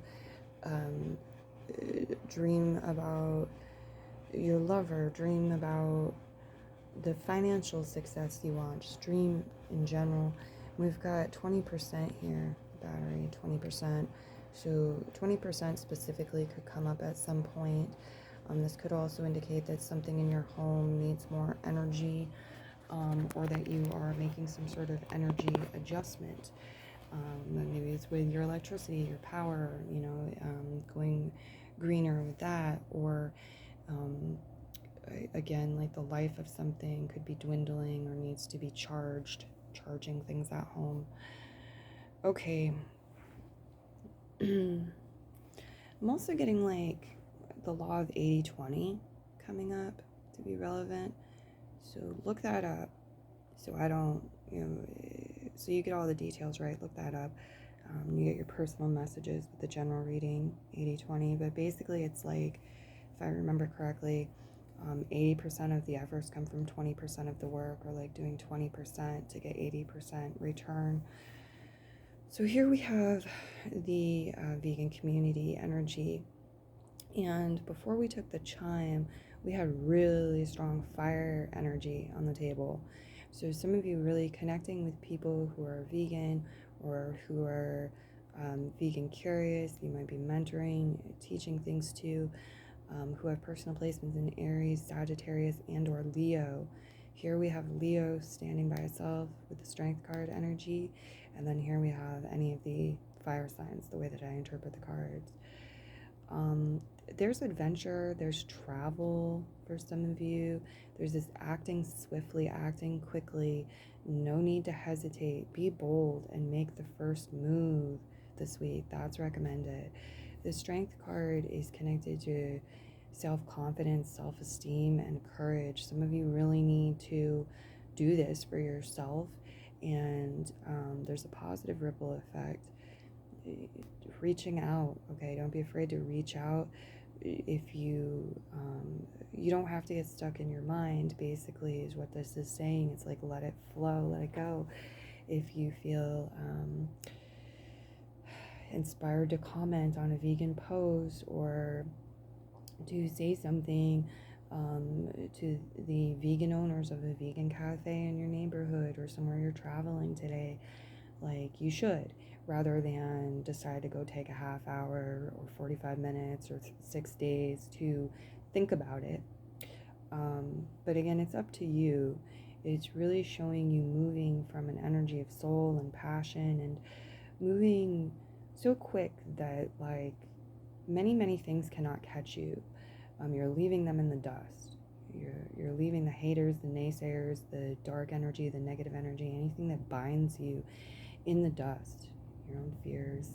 Speaker 1: dream about your lover, dream about the financial success you want, just dream in general. We've got 20% here, battery, 20%. So 20% specifically could come up at some point. This could also indicate that something in your home needs more energy, or that you are making some sort of energy adjustment. Maybe it's with your electricity, your power, you know, going greener with that, or again, like the life of something could be dwindling or needs to be charging things at home. Okay. I'm also getting like the law of 80-20 coming up to be relevant. So look that up. So I don't, you know, so you get all the details, right? Look that up. You get your personal messages with the general reading, 80-20. But basically it's like, if I remember correctly, 80% of the efforts come from 20% of the work, or like doing 20% to get 80% return. So here we have the vegan community energy. And before we took the chime, we had really strong fire energy on the table. So some of you really connecting with people who are vegan or who are vegan curious, you might be mentoring, teaching things to, who have personal placements in Aries, Sagittarius, and or Leo. Here we have Leo standing by itself with the Strength card energy. And then here we have any of the fire signs, the way that I interpret the cards. There's adventure, there's travel for some of you. There's this acting swiftly, acting quickly. No need to hesitate. Be bold and make the first move this week. That's recommended. The Strength card is connected to self-confidence, self-esteem, and courage. Some of you really need to do this for yourself, and there's a positive ripple effect. Reaching out, okay? Don't be afraid to reach out. If you don't have to get stuck in your mind, basically, is what this is saying. It's like, let it flow, let it go. If you feel inspired to comment on a vegan post, or to say something to the vegan owners of a vegan cafe in your neighborhood or somewhere you're traveling today, like, you should, rather than decide to go take a half hour or 45 minutes or 6 days to think about it. But again, it's up to you. It's really showing you moving from an energy of soul and passion, and moving so quick that, like, many things cannot catch you. You're leaving them in the dust. You're leaving the haters, the naysayers, the dark energy, the negative energy, anything that binds you in the dust, your own fears.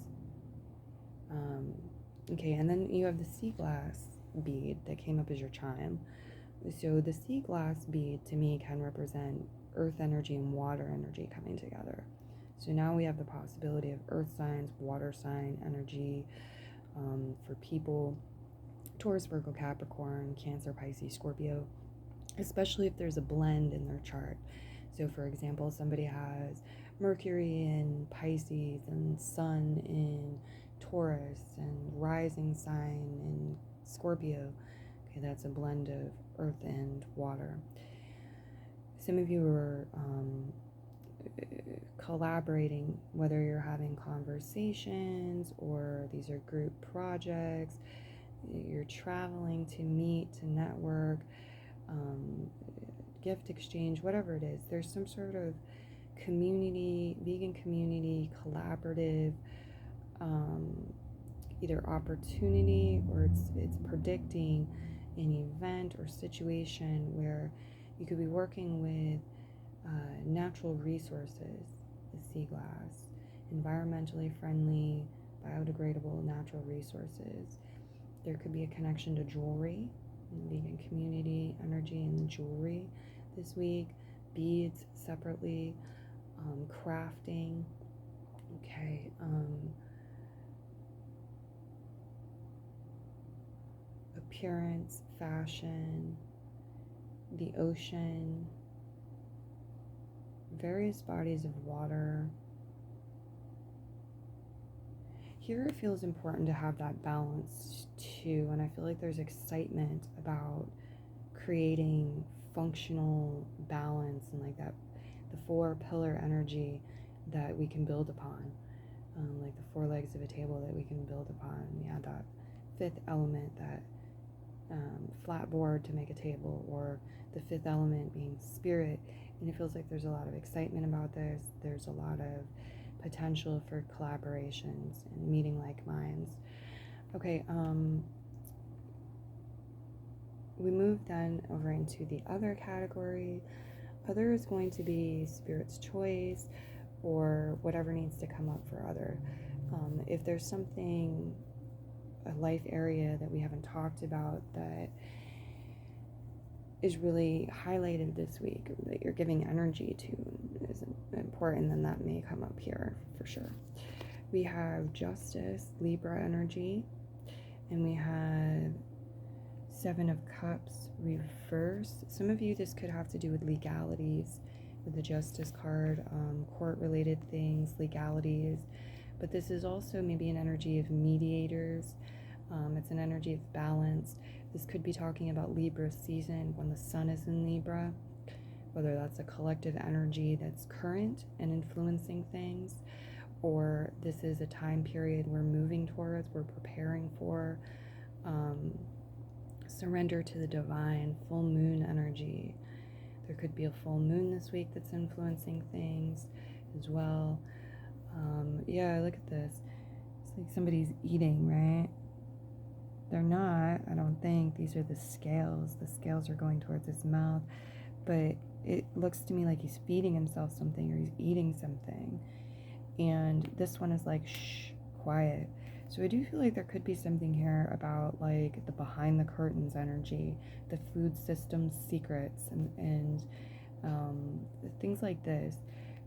Speaker 1: Okay, and then you have the sea glass bead that came up as your chime. So the sea glass bead to me can represent earth energy and water energy coming together. So now we have the possibility of earth signs, water sign energy for people, Taurus, Virgo, Capricorn, Cancer, Pisces, Scorpio, especially if there's a blend in their chart. So for example, somebody has Mercury in Pisces and Sun in Taurus and rising sign in Scorpio. Okay, that's a blend of earth and water. Some of you are collaborating, whether you're having conversations or these are group projects, you're traveling to meet, to network, gift exchange, whatever it is. There's some sort of community, vegan community, collaborative, either opportunity, or it's predicting an event or situation where you could be working with natural resources, the sea glass, environmentally friendly, biodegradable natural resources. There could be a connection to jewelry, vegan community, energy and jewelry this week, beads separately, crafting, okay, appearance, fashion, the ocean, various bodies of water. Here it feels important to have that balance too, and I feel like there's excitement about creating functional balance and like that, the 4 pillar energy that we can build upon, like the 4 legs of a table that we can build upon. Yeah, that 5th element, that flat board to make a table, or the 5th element being spirit. And it feels like there's a lot of excitement about this. There's a lot of potential for collaborations and meeting like minds. Okay, we move then over into the other category. Other is going to be spirit's choice, or whatever needs to come up for other. If there's something, a life area that we haven't talked about that is really highlighted this week, that you're giving energy to, is important, then that may come up here for sure. We have Justice, Libra energy, and we have 7 of Cups reverse. Some of you, this could have to do with legalities with the Justice card, court-related things, legalities, but this is also maybe an energy of mediators. It's an energy of balance. This could be talking about Libra season when the sun is in Libra, whether that's a collective energy that's current and influencing things, or this is a time period we're moving towards, we're preparing for. Surrender to the divine, full moon energy. There could be a full moon this week that's influencing things as well. Yeah, look at this. It's like somebody's eating, right? They're not, I don't think. These are the scales. The scales are going towards his mouth, but it looks to me like he's feeding himself something or he's eating something. And this one is like, shh, quiet. So I do feel like there could be something here about like the behind the curtains energy, the food system secrets, and things like this.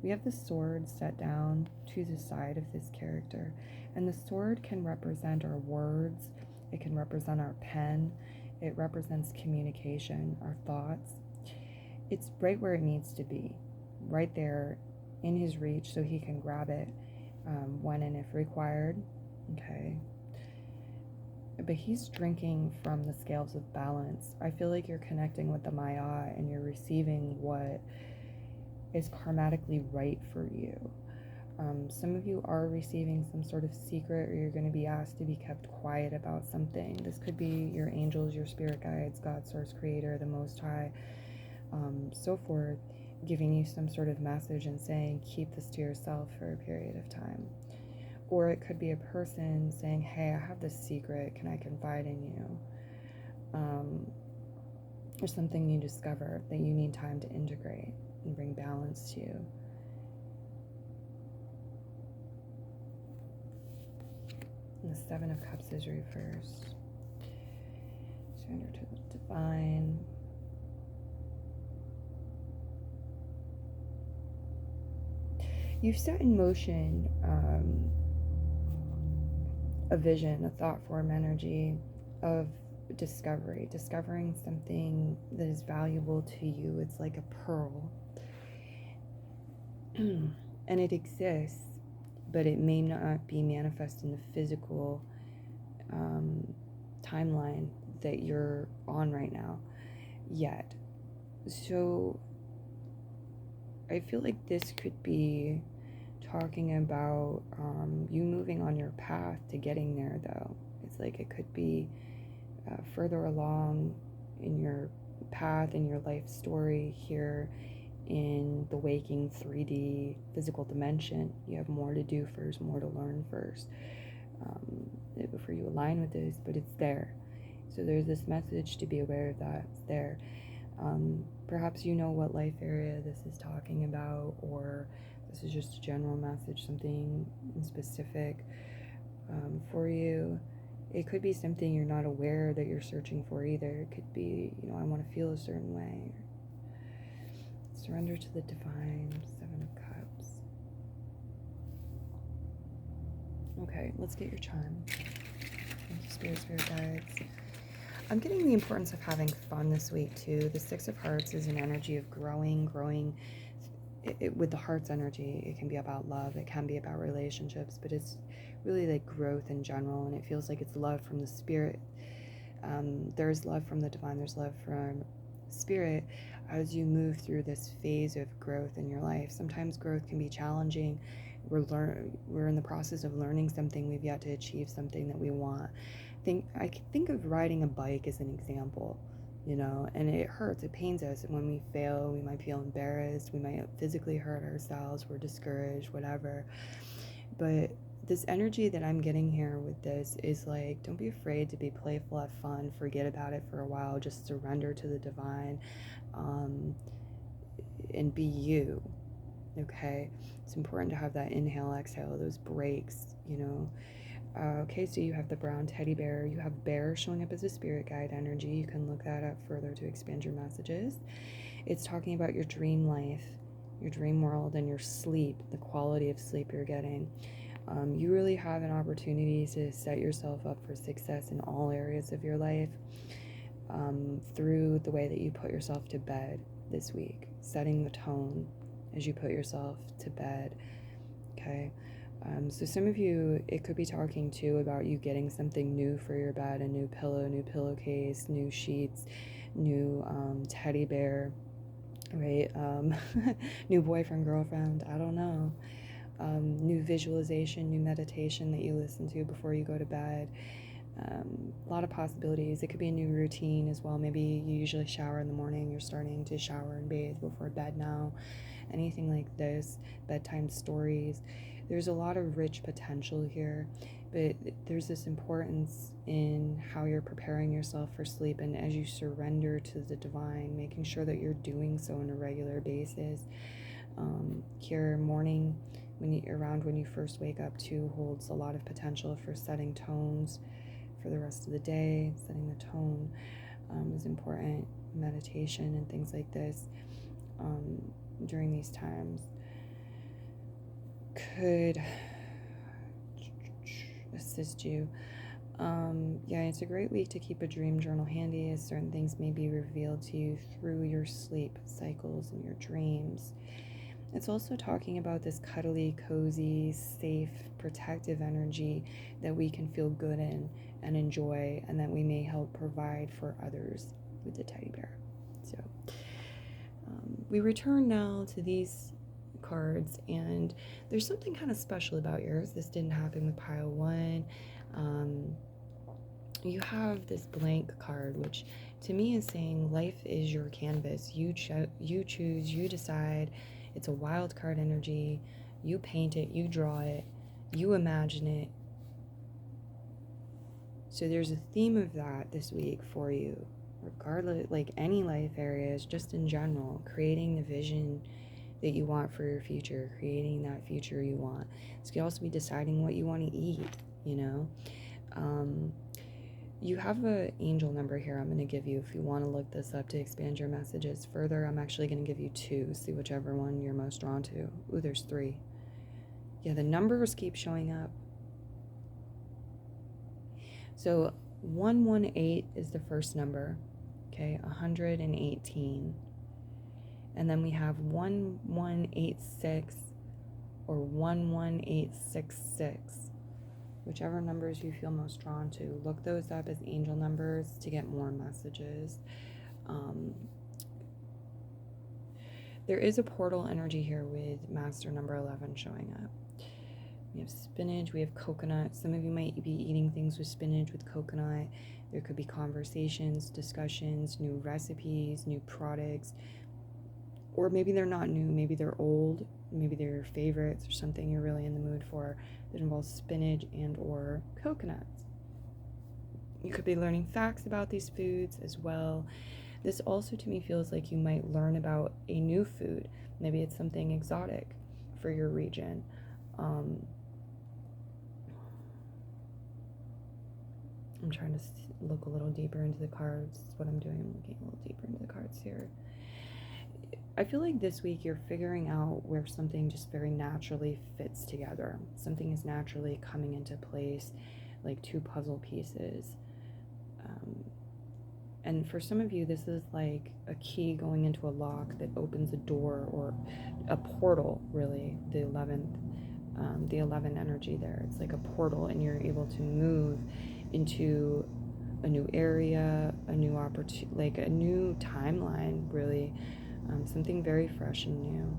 Speaker 1: We have the sword set down to the side of this character, and the sword can represent our words, it can represent our pen, it represents communication, our thoughts. It's right where it needs to be, right there in his reach so he can grab it when and if required. Okay. But he's drinking from the scales of balance. I feel like you're connecting with the Maya and you're receiving what is karmatically right for you. Some of you are receiving some sort of secret, or you're going to be asked to be kept quiet about something. This could be your angels, your spirit guides, God, Source, Creator, the Most High, so forth, giving you some sort of message and saying, keep this to yourself for a period of time. Or it could be a person saying, hey, I have this secret, can I confide in you? Or something you discover that you need time to integrate and bring balance to. And the Seven of Cups is reversed. Surrender to the divine. You've set in motion a vision, a thought form energy of discovering something that is valuable to you. It's like a pearl. And it exists, but it may not be manifest in the physical timeline that you're on right now yet. So I feel like this could be talking about you moving on your path to getting there, though. It's like it could be further along in your path, in your life story here in the waking 3D physical dimension. You have more to do first, more to learn first before you align with this, but it's there. So there's this message to be aware of that. It's there. Perhaps you know what life area this is talking about, or this is just a general message, something specific for you. It could be something you're not aware that you're searching for either. It could be, I want to feel a certain way. Surrender to the divine. Seven of Cups. Okay, let's get your charm. Thank you, Spirit guides. I'm getting the importance of having fun this week too. The Six of Hearts is an energy of growing. With the heart's energy, it can be about love, it can be about relationships, but it's really like growth in general, and it feels like it's love from the spirit. There's love from the divine, there's love from spirit as you move through this phase of growth in your life. Sometimes growth can be challenging. We're in the process of learning something, we've yet to achieve something that we want. I think of riding a bike as an example, and it hurts, it pains us, and when we fail, we might feel embarrassed, we might physically hurt ourselves, we're discouraged, whatever. But this energy that I'm getting here with this is like, don't be afraid to be playful, have fun, forget about it for a while, just surrender to the divine, and be you. Okay, it's important to have that inhale, exhale, those breaks, Okay, so you have the brown teddy bear. You have bear showing up as a spirit guide energy. You can look that up further to expand your messages. It's talking about your dream life, your dream world, and your sleep, the quality of sleep you're getting. You really have an opportunity to set yourself up for success in all areas of your life through the way that you put yourself to bed this week, setting the tone as you put yourself to bed. Okay. So some of you, it could be talking too about you getting something new for your bed, a new pillow, new pillowcase, new sheets, new teddy bear, right? New boyfriend, girlfriend, I don't know. New visualization, new meditation that you listen to before you go to bed. A lot of possibilities. It could be a new routine as well. Maybe you usually shower in the morning, you're starting to shower and bathe before bed now. Anything like this, bedtime stories. There's a lot of rich potential here. but there's this importance in how you're preparing yourself for sleep, and as you surrender to the divine, making sure that you're doing so on a regular basis. Here, morning, around when you first wake up too, holds a lot of potential for setting tones for the rest of the day. Setting the tone is important. Meditation and things like this during these times could assist you. Yeah, it's a great week to keep a dream journal handy, as certain things may be revealed to you through your sleep cycles and your dreams. It's also talking about this cuddly, cozy, safe, protective energy that we can feel good in and enjoy, and that we may help provide for others with the teddy bear. So we return now to these cards, and there's something kind of special about yours. This didn't happen with pile 1. You have this blank card, which to me is saying life is your canvas. You choose, you decide. It's a wild card energy. You paint it, you draw it, you imagine it. So there's a theme of that this week for you, regardless, like any life areas, just in general, creating the vision that you want for your future, creating that future you want. This could also be deciding what you want to eat, you know. You have an angel number here I'm going to give you if you want to look this up to expand your messages further. I'm actually going to give you 2, see whichever one you're most drawn to. Ooh, there's 3. Yeah, the numbers keep showing up. So 118 is the first number, okay, 118. And then we have 1186 or 11866. Whichever numbers you feel most drawn to. Look those up as angel numbers to get more messages. There is a portal energy here with master number 11 showing up. We have spinach, we have coconut. Some of you might be eating things with spinach, with coconut. There could be conversations, discussions, new recipes, new products. Or maybe they're not new, maybe they're old, maybe they're your favorites or something you're really in the mood for that involves spinach and or coconuts. You could be learning facts about these foods as well. This also to me feels like you might learn about a new food. Maybe it's something exotic for your region. I'm trying to look a little deeper into the cards. That's what I'm doing. I'm looking a little deeper into the cards here. I feel like this week you're figuring out where something just very naturally fits together. Something is naturally coming into place, like 2 puzzle pieces. And for some of you, this is like a key going into a lock that opens a door, or a portal, really, the 11th, the 11 energy there. It's like a portal, and you're able to move into a new area, a new opportunity, like a new timeline, really. Something very fresh and new.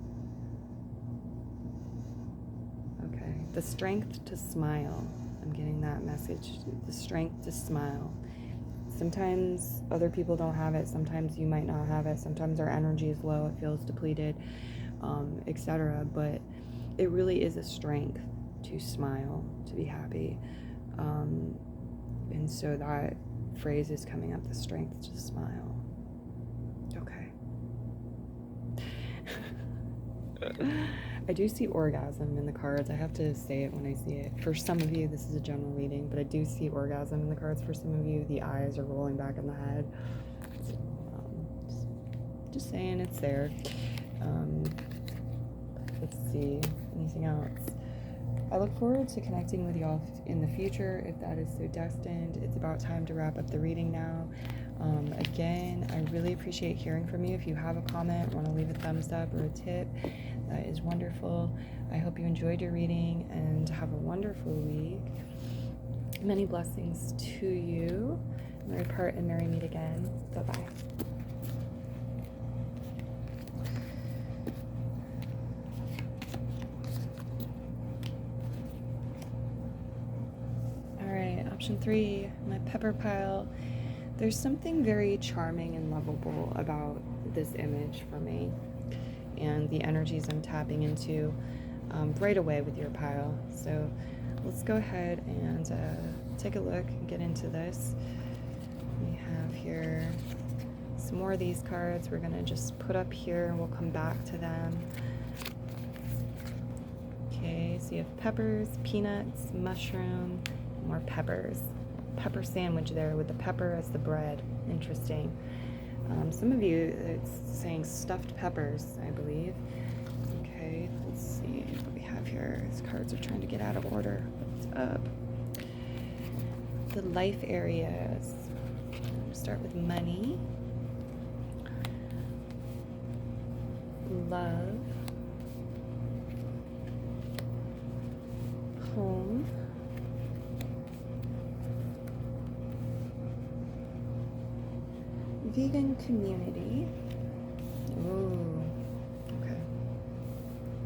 Speaker 1: Okay, the strength to smile. I'm getting that message. The strength to smile. Sometimes other people don't have it. Sometimes you might not have it. Sometimes our energy is low. It feels depleted, etc. But it really is a strength to smile, to be happy. And so that phrase is coming up, the strength to smile. Okay. I do see orgasm in the cards. I have to say it when I see it. For some of you, this is a general reading, but I do see orgasm in the cards. For some of you, the eyes are rolling back in the head. Just saying it's there. Let's see. Anything else? I look forward to connecting with y'all in the future, if that is so destined. It's about time to wrap up the reading now. Again, I really appreciate hearing from you. If you have a comment, want to leave a thumbs up or a tip, that is wonderful. I hope you enjoyed your reading and have a wonderful week. Many blessings to you. Merry part and merry meet again. Bye-bye. Option 3, my pepper pile. There's something very charming and lovable about this image for me, and the energies I'm tapping into right away with your pile. So let's go ahead and take a look and get into this. We have here some more of these cards we're going to just put up here and we'll come back to them. Okay, so you have peppers, peanuts, mushroom, more peppers. Pepper sandwich there with the pepper as the bread. Interesting. Some of you, it's saying stuffed peppers, I believe. Okay, let's see what we have here. These cards are trying to get out of order. What's up? The life areas. Start with money, love, home, vegan community. Ooh, okay.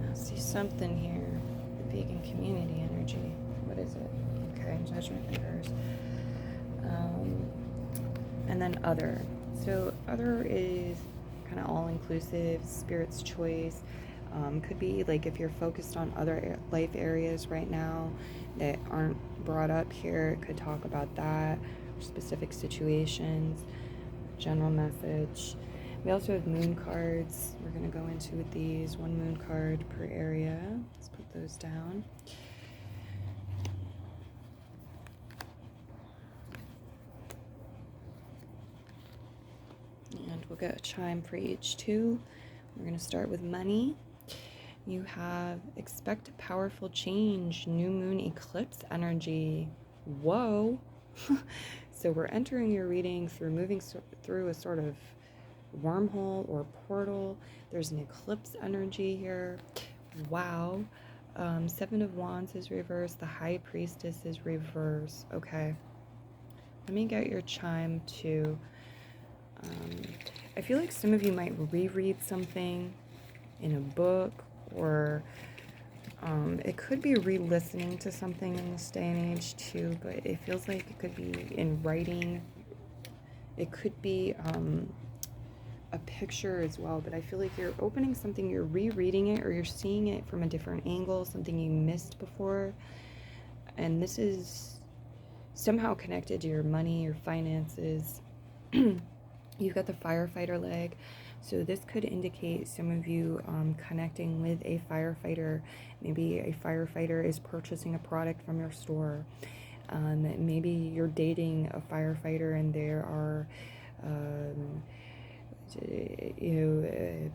Speaker 1: I see something here. The vegan community energy. What is it? Okay, judgment reverse. And then other. So other is kind of all-inclusive, spirit's choice. Could be like if you're focused on other life areas right now that aren't brought up here, it could talk about that, specific situations, general message. We also have moon cards we're going to go into with these. One moon card per area. Let's put those down. And we'll get a chime for each two. We're going to start with money. You have expect a powerful change, new moon eclipse energy. Whoa. So we're entering your reading through moving through a sort of wormhole or portal. There's an eclipse energy here. Wow. Seven of Wands is reversed. The High Priestess is reversed. Okay. Let me get your chime too. I feel like some of you might reread something in a book, or it could be re-listening to something in this day and age too, but it feels like it could be in writing. It could be a picture as well, but I feel like you're opening something, you're rereading it, or you're seeing it from a different angle, something you missed before. And this is somehow connected to your money, your finances. You've got the firefighter leg. So this could indicate some of you connecting with a firefighter. Maybe a firefighter is purchasing a product from your store. Maybe you're dating a firefighter and they are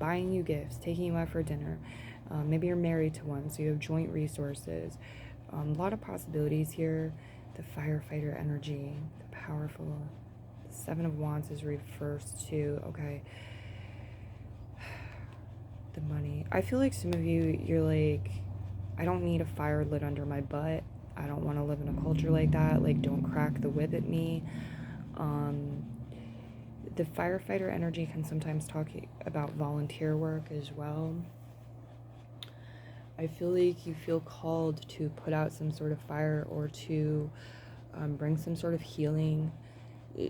Speaker 1: buying you gifts, taking you out for dinner. Maybe you're married to one, so you have joint resources. A lot of possibilities here. The firefighter energy, the powerful. The Seven of Wands is reversed too. Okay. The money. I feel like some of you, you're like, I don't need a fire lit under my butt. I don't want to live in a culture like that. Like, don't crack the whip at me. The firefighter energy can sometimes talk about volunteer work as well. I feel like you feel called to put out some sort of fire, or to bring some sort of healing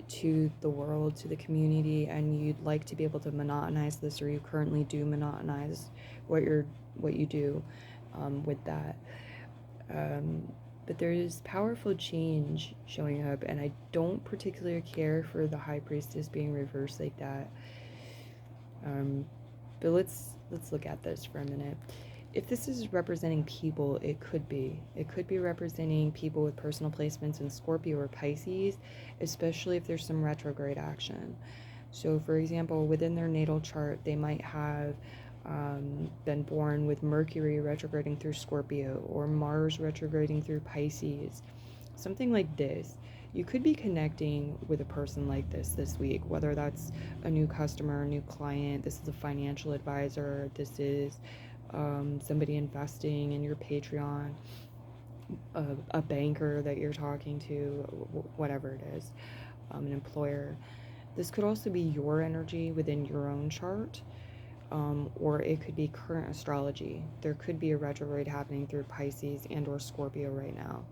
Speaker 1: to the world, to the community, and you'd like to be able to monotonize this, or you currently do monotonize what you do with that. But there is powerful change showing up, and I don't particularly care for the High Priestess being reversed like that. But let's look at this for a minute. If this is representing people, it could be representing people with personal placements in Scorpio or Pisces, especially if there's some retrograde action. So for example, within their natal chart, they might have been born with Mercury retrograding through Scorpio, or Mars retrograding through Pisces, something like this. You could be connecting with a person like this week, whether that's a new customer, a new client, this is a financial advisor, this is somebody investing in your Patreon, a banker that you're talking to, whatever it is, an employer. This could also be your energy within your own chart, or it could be current astrology. There could be a retrograde happening through Pisces and or Scorpio right now.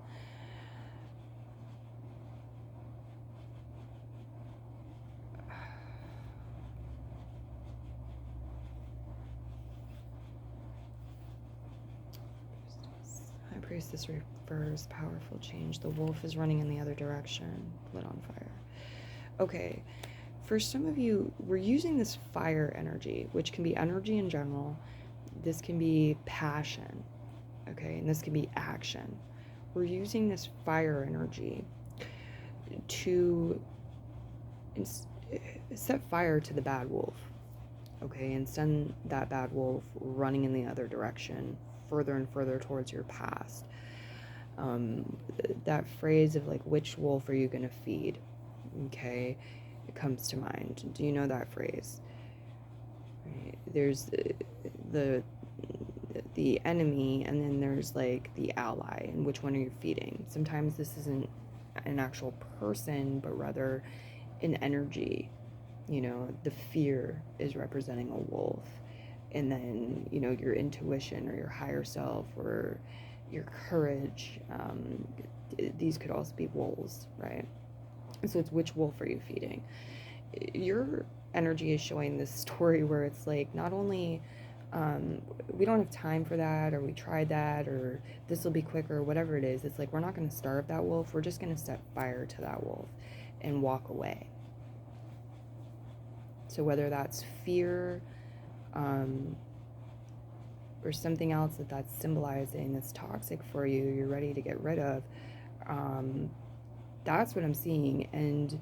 Speaker 1: High Priestess refers powerful change. The wolf is running in the other direction. Lit on fire. Okay. For some of you, we're using this fire energy, which can be energy in general. This can be passion. Okay. And this can be action. We're using this fire energy to set fire to the bad wolf. Okay, and send that bad wolf running in the other direction, further and further towards your past. That phrase of like, which wolf are you going to feed? Okay, it comes to mind. Do you know that phrase? Right. There's the enemy, and then there's like the ally, and which one are you feeding? Sometimes this isn't an actual person, but rather an energy. You know, the fear is representing a wolf, and then, you know, your intuition or your higher self or your courage, these could also be wolves, right? So it's which wolf are you feeding? Your energy is showing this story where it's like, not only we don't have time for that, or we tried that, or this will be quicker, or whatever it is. It's like, we're not going to starve that wolf. We're just going to set fire to that wolf and walk away. So whether that's fear, or something else that's symbolizing that's toxic for you, you're ready to get rid of, that's what I'm seeing. And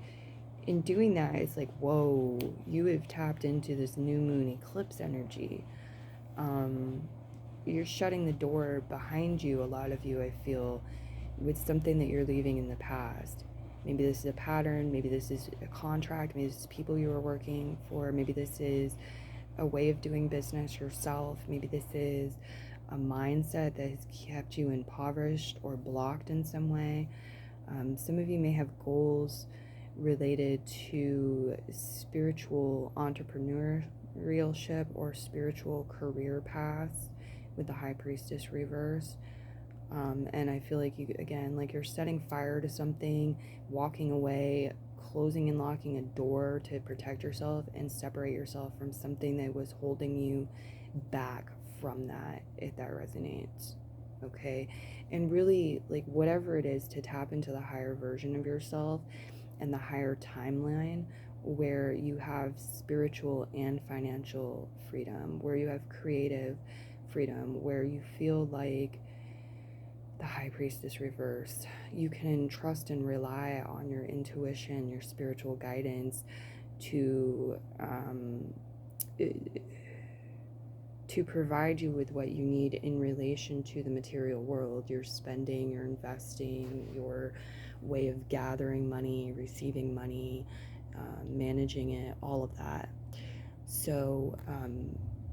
Speaker 1: in doing that, it's like, whoa, you have tapped into this new moon eclipse energy. You're shutting the door behind you, a lot of you, I feel, with something that you're leaving in the past. Maybe this is a pattern, maybe this is a contract, maybe this is people you were working for, maybe this is a way of doing business yourself, maybe this is a mindset that has kept you impoverished or blocked in some way. Some of you may have goals related to spiritual entrepreneurship or spiritual career paths with the High Priestess reverse. And I feel like you, again, like you're setting fire to something, walking away, closing and locking a door to protect yourself and separate yourself from something that was holding you back from that, if that resonates. Okay. And really, like, whatever it is, to tap into the higher version of yourself and the higher timeline where you have spiritual and financial freedom, where you have creative freedom, where you feel like the High Priestess reverse, you can trust and rely on your intuition, your spiritual guidance to provide you with what you need in relation to the material world, your spending, your investing, your way of gathering money, receiving money, managing it, all of that. So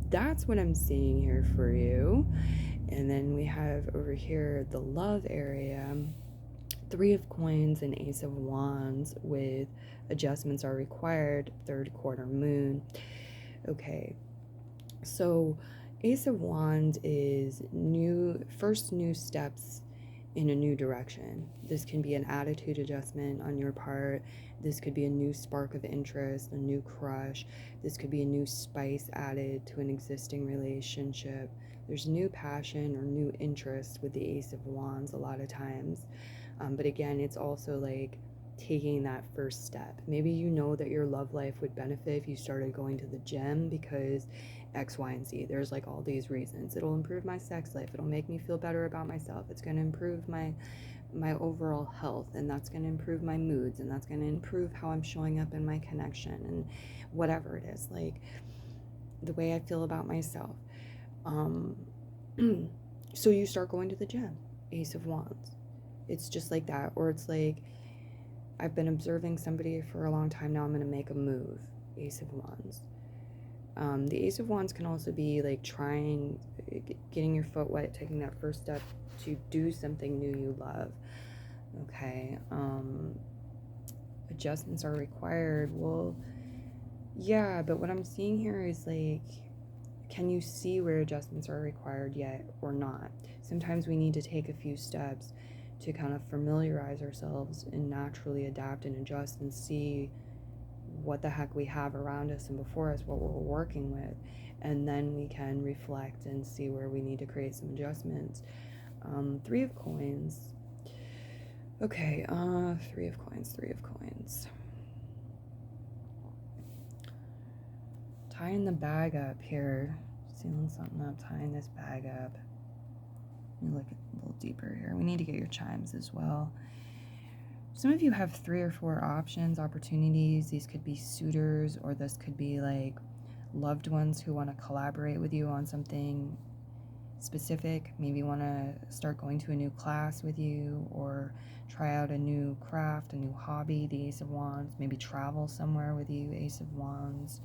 Speaker 1: that's what I'm seeing here for you. And then we have over here the love area, 3 of coins and Ace of Wands with adjustments are required, 3rd quarter moon. Okay, so Ace of Wands is first new steps in a new direction. This can be an attitude adjustment on your part. This could be a new spark of interest, a new crush. This could be a new spice added to an existing relationship. There's new passion or new interest with the Ace of Wands a lot of times. But again, it's also like taking that first step. Maybe you know that your love life would benefit if you started going to the gym because X, Y, and Z. There's like all these reasons. It'll improve my sex life. It'll make me feel better about myself. It's going to improve my overall health, and that's going to improve my moods, and that's going to improve how I'm showing up in my connection, and whatever it is, like the way I feel about myself. So you start going to the gym, Ace of Wands. It's just like that. Or it's like, I've been observing somebody for a long time now, I'm going to make a move, Ace of Wands. The Ace of Wands can also be like getting your foot wet, taking that first step to do something new you love. Okay. Adjustments are required. Well, yeah, but what I'm seeing here is like, can you see where adjustments are required yet or not? Sometimes we need to take a few steps to kind of familiarize ourselves and naturally adapt and adjust and see what the heck we have around us and before us, what we're working with, and then we can reflect and see where we need to create some adjustments. Three of Coins. Okay, Three of Coins. Tying the bag up here. Sealing something up, tying this bag up. Let me look a little deeper here. We need to get your chimes as well. Some of you have 3 or 4 options, opportunities. These could be suitors, or this could be like loved ones who want to collaborate with you on something specific. Maybe want to start going to a new class with you, or try out a new craft, a new hobby, the Ace of Wands. Maybe travel somewhere with you, Ace of Wands.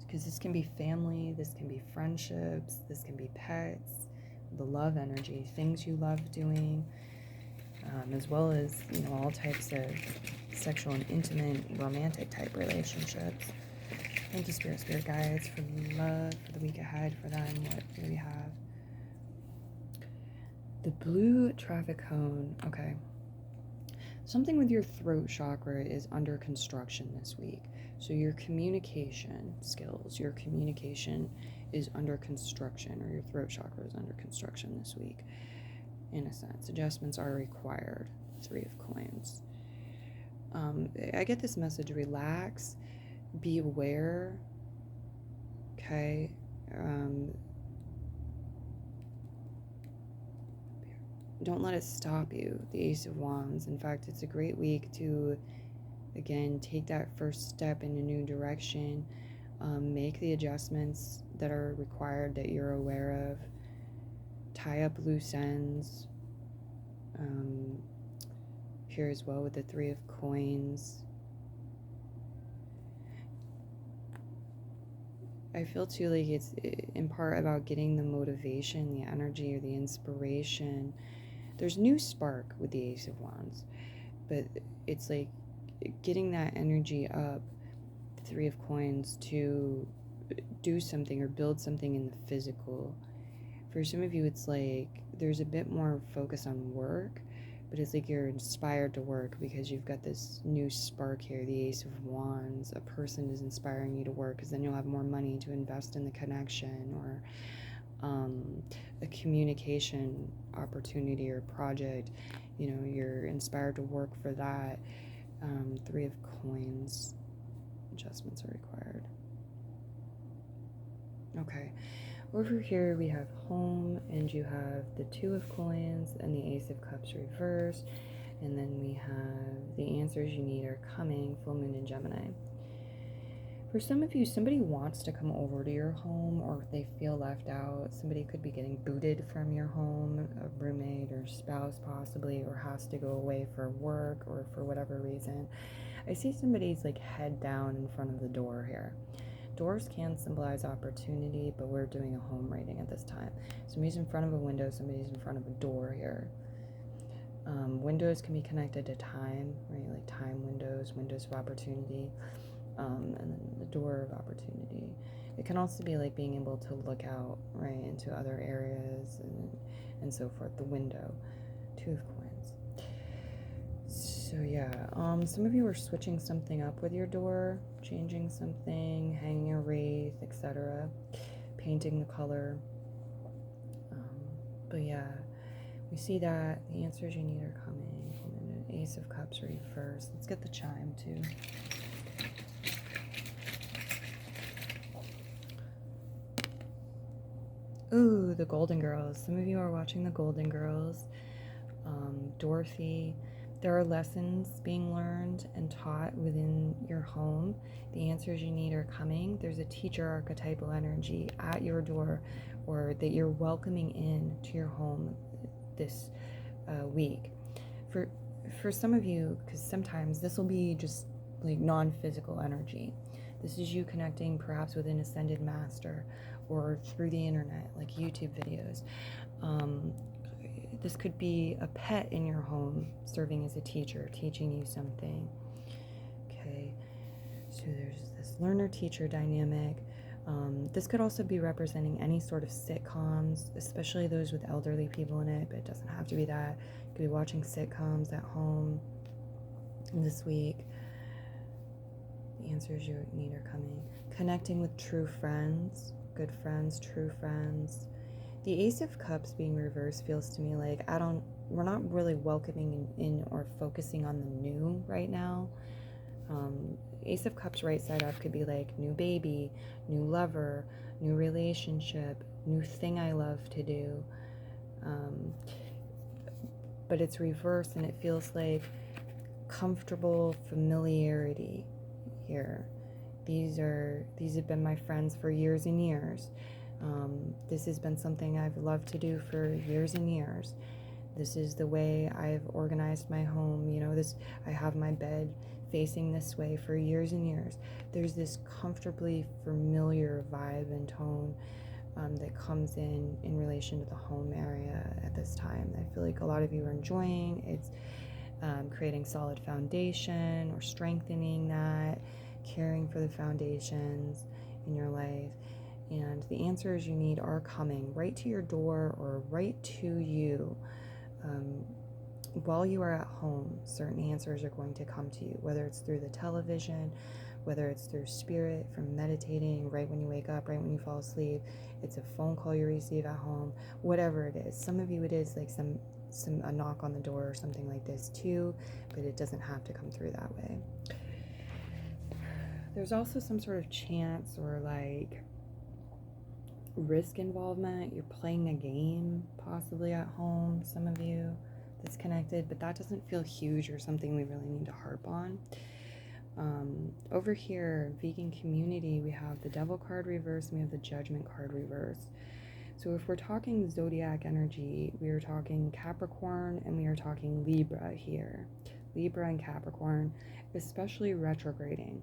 Speaker 1: Because this can be family, this can be friendships, this can be pets, the love energy, things you love doing, as well as, all types of sexual and intimate, romantic type relationships. Thank you, Spirit Guides, for love, for the week ahead, for them. What do we have? The blue traffic cone. Okay. Something with your throat chakra is under construction this week. So your communication skills, your communication is under construction, or your throat chakra is under construction this week. In a sense, adjustments are required. 3 of Coins. I get this message: relax, be aware. Okay. Don't let it stop you. The Ace of Wands. In fact, it's a great week to, again, take that first step in a new direction. Make the adjustments that are required, that you're aware of. Tie up loose ends. Here as well with the 3 of Coins. I feel too like it's in part about getting the motivation, the energy, or the inspiration. There's new spark with the Ace of Wands, but it's like getting that energy up, the 3 of Coins, to do something or build something in the physical. For some of you, it's like there's a bit more focus on work, but it's like you're inspired to work because you've got this new spark here, the Ace of Wands. A person is inspiring you to work, because then you'll have more money to invest in the connection, or a communication opportunity or project. You're inspired to work for that. 3 of Coins. Adjustments are required. Okay. Over here we have home, and you have the 2 of Coins and the Ace of Cups reversed. And then we have the answers you need are coming, full moon in Gemini. For some of you, somebody wants to come over to your home, or they feel left out. Somebody could be getting booted from your home, a roommate or spouse possibly, or has to go away for work or for whatever reason. I see somebody's like head down in front of the door here. Doors can symbolize opportunity, but we're doing a home reading at this time. Somebody's in front of a window, somebody's in front of a door here. Windows can be connected to time, right? Like time windows, windows of opportunity, and then the door of opportunity. It can also be like being able to look out, right, into other areas and so forth. The window. 2 of Coins. So yeah, some of you are switching something up with your door, changing something, hanging a wreath, etc., painting the color. But yeah, we see that the answers you need are coming. And an Ace of Cups reversed. Let's get the chime too. Ooh, the Golden Girls. Some of you are watching the Golden Girls. Dorothy. There are lessons being learned and taught within your home. The answers you need are coming. There's a teacher archetypal energy at your door, or that you're welcoming in to your home this week. For some of you, because sometimes this will be just like non-physical energy. This is you connecting perhaps with an ascended master, or through the internet, like YouTube videos. This could be a pet in your home serving as a teacher, teaching you something. Okay, so there's this learner-teacher dynamic. This could also be representing any sort of sitcoms, especially those with elderly people in it, but it doesn't have to be that. You could be watching sitcoms at home this week. The answers you need are coming. Connecting with true friends, good friends, true friends. The Ace of Cups being reversed feels to me like we're not really welcoming in or focusing on the new right now. Ace of Cups right side up could be like new baby, new lover, new relationship, new thing I love to do. But it's reversed and it feels like comfortable familiarity here. These have been my friends for years and years. This has been something I've loved to do for years and years. This is the way I've organized my home. I have my bed facing this way for years and years. There's this comfortably familiar vibe and tone that comes in relation to the home area at this time. I feel like a lot of you are enjoying. It's creating solid foundation or strengthening that, caring for the foundations in your life. And the answers you need are coming right to your door or right to you. While you are at home, certain answers are going to come to you, whether it's through the television, whether it's through spirit, from meditating, right when you wake up, right when you fall asleep. It's a phone call you receive at home, whatever it is. Some of you it is like a knock on the door or something like this too, but it doesn't have to come through that way. There's also some sort of chance or like risk involvement. You're playing a game possibly at home, some of you that's connected, but that doesn't feel huge or something we really need to harp on. Over here, vegan community, we have the Devil card reverse and we have the Judgment card reverse. So if we're talking zodiac energy, we are talking Capricorn and we are talking Libra here. Libra and Capricorn, especially retrograding.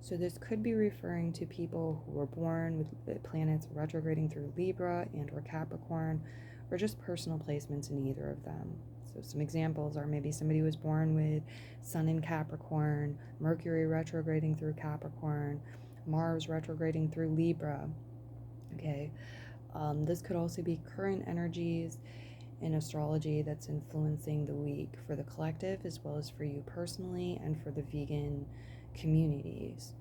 Speaker 1: So this could be referring to people who were born with planets retrograding through Libra and or Capricorn, or just personal placements in either of them. So some examples are maybe somebody was born with Sun in Capricorn, Mercury retrograding through Capricorn, Mars retrograding through Libra. Okay. This could also be current energies in astrology that's influencing the week for the collective as well as for you personally and for the vegan communities.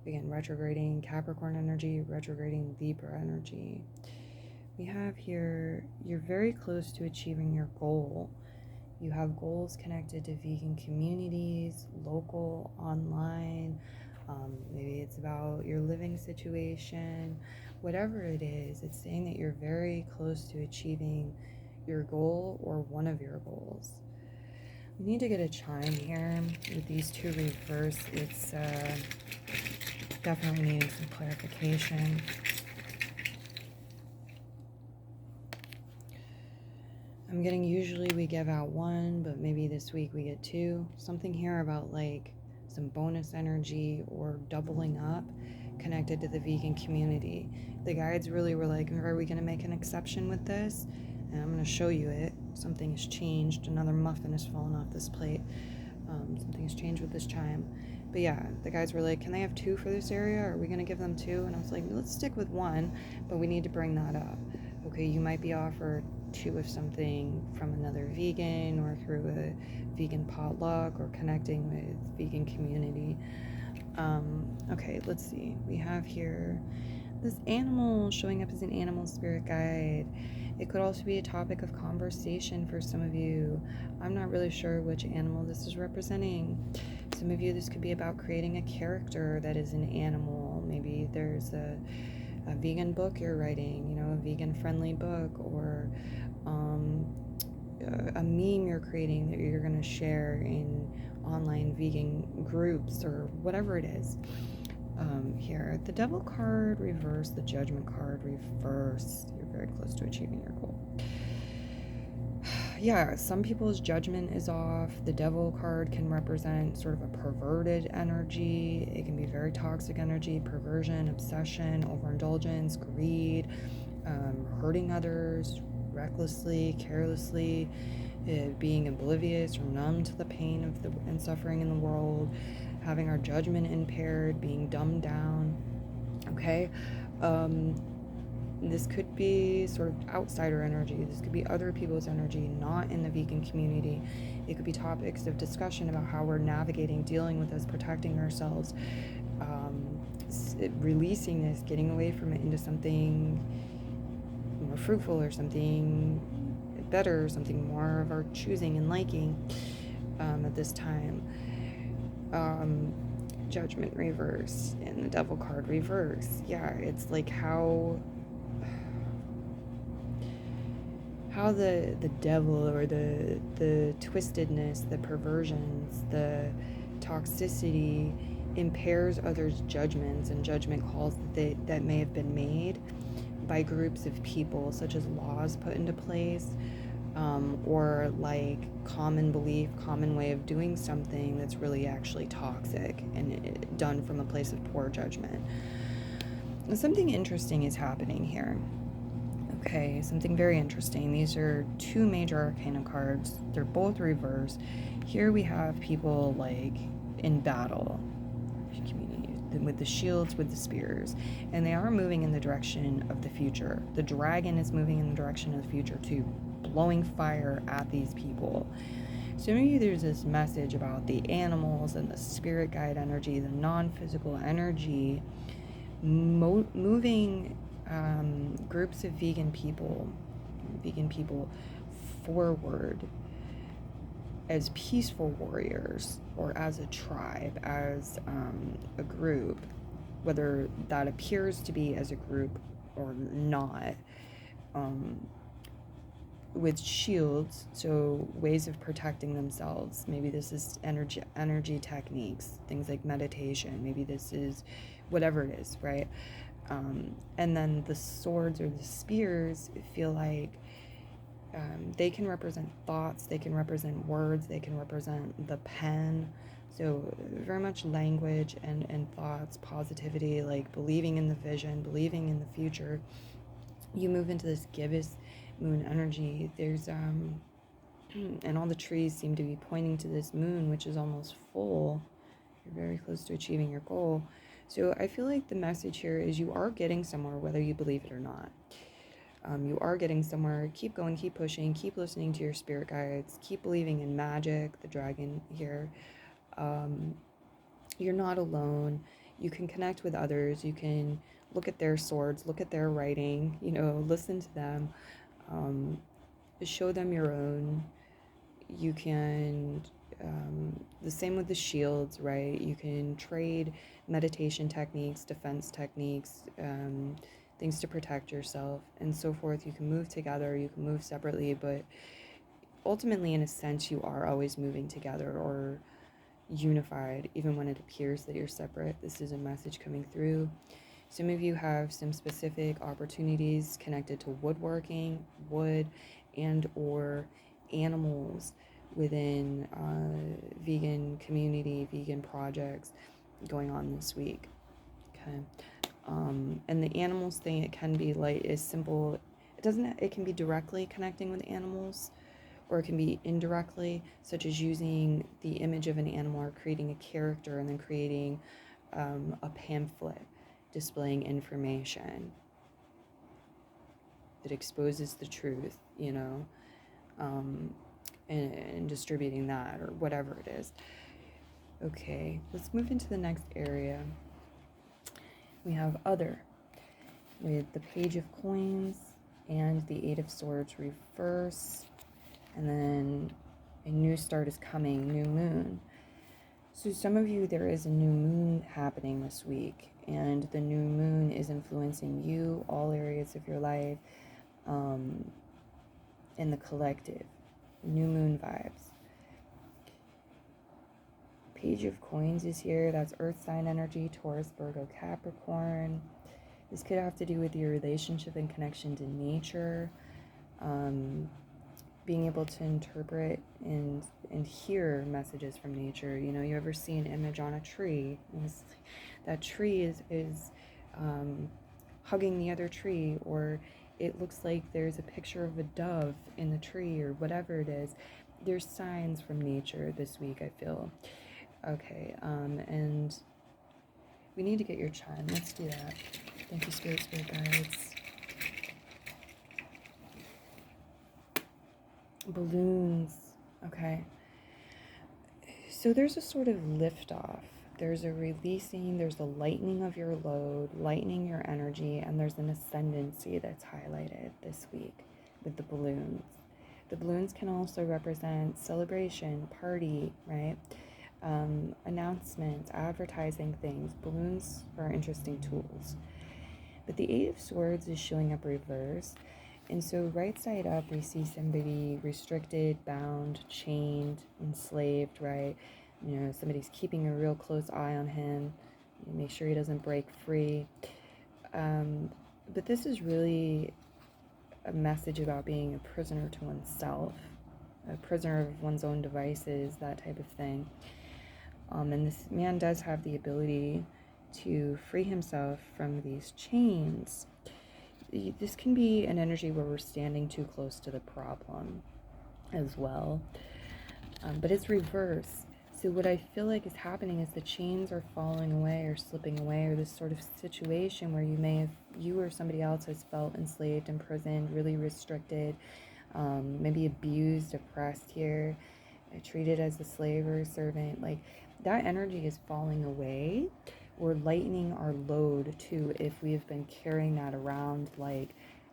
Speaker 1: Again, retrograding Capricorn energy, retrograding Libra energy. We have here, you're very close to achieving your goal. You have goals connected to vegan communities, local, online. Maybe it's about your living situation. Whatever it is, it's saying that you're very close to achieving your goal or one of your goals. We need to get a chime here with these two reverse. It's definitely needing some clarification. I'm getting usually we give out one, but maybe this week we get two. Something here about like some bonus energy or doubling up connected to the vegan community. The guides really were like, are we going to make an exception with this? And I'm going to show you it. Something has changed. Another muffin has fallen off this plate. Something has changed with this chime. But yeah, the guys were like, can they have two for this area? Are we going to give them two? And I was like, let's stick with one, but we need to bring that up. Okay, you might be offered two of something from another vegan or through a vegan potluck or connecting with vegan community. Okay, let's see. We have here this animal showing up as an animal spirit guide. It could also be a topic of conversation for some of you. I'm not really sure which animal this is representing. Some of you, this could be about creating a character that is an animal. Maybe there's a vegan book you're writing, a vegan friendly book, or a meme you're creating that you're going to share in online vegan groups or whatever it is. Here, the Devil card reverse, the Judgment card reverse. You're very close to achieving your goal. Yeah, some people's judgment is off. The Devil card can represent sort of a perverted energy. It can be very toxic energy, perversion, obsession, overindulgence, greed, hurting others recklessly, carelessly, being oblivious or numb to the pain of and suffering in the world, having our judgment impaired, being dumbed down. Okay, this could be sort of outsider energy. This could be other people's energy, not in the vegan community. It could be topics of discussion about how we're navigating, dealing with this, protecting ourselves. releasing this, getting away from it into something more fruitful or something better, something more of our choosing and liking at this time. Judgment reverse and the devil card reverse. Yeah, it's like how the devil, or the twistedness, the perversions, the toxicity impairs others' judgments and judgment calls that may have been made by groups of people, such as laws put into place, or like common belief, common way of doing something that's really actually toxic and done from a place of poor judgment. And something interesting is happening here. Okay, something very interesting. These are two major arcana cards. They're both reverse. Here we have people like in battle, with the shields, with the spears, and they are moving in the direction of the future. The dragon is moving in the direction of the future too, blowing fire at these people. So maybe there's this message about the animals and the spirit guide energy, the non-physical energy, moving groups of vegan people forward as peaceful warriors, or as a tribe, as a group, whether that appears to be as a group or not, with shields, so ways of protecting themselves. Maybe this is energy techniques, things like meditation. Maybe this is whatever it is, right? And then the swords or the spears feel like they can represent thoughts, they can represent words, they can represent the pen. So very much language and thoughts, positivity, like believing in the vision, believing in the future. You move into this gibbous moon energy. There's and all the trees seem to be pointing to this moon, which is almost full. You're very close to achieving your goal. So I feel like the message here is you are getting somewhere, whether you believe it or not. You are getting somewhere. Keep going, keep pushing, keep listening to your spirit guides, keep believing in magic, the dragon here. You're not alone. You can connect with others. You can look at their swords, look at their writing, listen to them, show them your own. You can, the same with the shields, right? You can trade meditation techniques, defense techniques, things to protect yourself, and so forth. You can move together, you can move separately, but ultimately, in a sense, you are always moving together or unified, even when it appears that you're separate. This is a message coming through. Some of you have some specific opportunities connected to woodworking, wood, and or animals within vegan community, vegan projects going on this week. Okay. And the animals thing, it can be like as simple. It can be directly connecting with animals, or it can be indirectly, such as using the image of an animal or creating a character and then creating a pamphlet displaying information that exposes the truth, and distributing that, or whatever it is. Okay, let's move into the next area. We have other, with the Page of Coins and the Eight of Swords reverse, and then a new start is coming, new moon. So some of you, there is a new moon happening this week, and the new moon is influencing you, all areas of your life, in the collective. New moon vibes. Page of Coins is here. That's Earth sign energy, Taurus, Virgo, Capricorn. This could have to do with your relationship and connection to nature. Being able to interpret and hear messages from nature. You ever see an image on a tree? That tree is hugging the other tree, or it looks like there's a picture of a dove in the tree, or whatever it is. There's signs from nature this week, I feel. Okay, and we need to get your chime. Let's do that. Thank you, spirit guides. Balloons. Okay. So there's a sort of liftoff. there's a releasing, there's a lightening of your load, lightening your energy, and there's an ascendancy that's highlighted this week with the balloons. The balloons can also represent celebration, party, right? Announcements, advertising things. Balloons are interesting tools. But the Eight of Swords is showing up reversed. And so right side up, we see somebody restricted, bound, chained, enslaved, right? You know, somebody's keeping a real close eye on him. Make sure he doesn't break free. But this is really a message about being a prisoner to oneself, a prisoner of one's own devices, that type of thing. And this man does have the ability to free himself from these chains. This can be an energy where we're standing too close to the problem as well. But it's reverse. So what I feel like is happening is the chains are falling away or slipping away, or this sort of situation where you or somebody else has felt enslaved, imprisoned, really restricted, maybe abused, oppressed here, treated as a slave or a servant. Like, that energy is falling away. We're lightening our load too if we've been carrying that around, like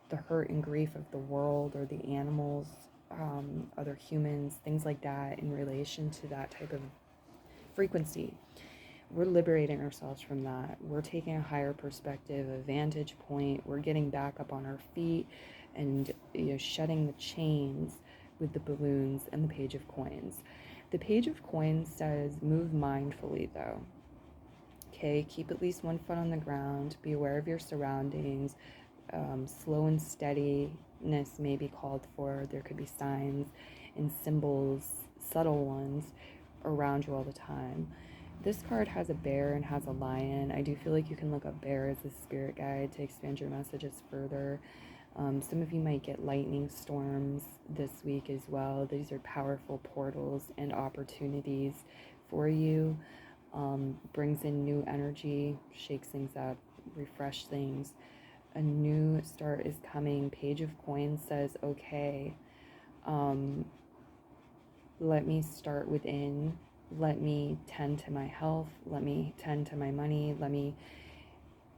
Speaker 1: the hurt and grief of the world or the animals, other humans, things like that, in relation to that type of frequency. We're liberating ourselves from that. We're taking a higher perspective, a vantage point. We're getting back up on our feet and, shedding the chains with the balloons and the Page of Coins. The Page of Coins says move mindfully though. Okay, keep at least one foot on the ground. Be aware of your surroundings. Slow and steadiness may be called for. There could be signs and symbols, subtle ones, around you all the time. This card has a bear and has a lion. I do feel like you can look up bear as a spirit guide to expand your messages further. Some of you might get lightning storms this week as well. These are powerful portals and opportunities for you. Brings in new energy, shakes things up, refresh things. A new start is coming. Page of Coins says, okay, let me start within. Let me tend to my health. Let me tend to my money. Let me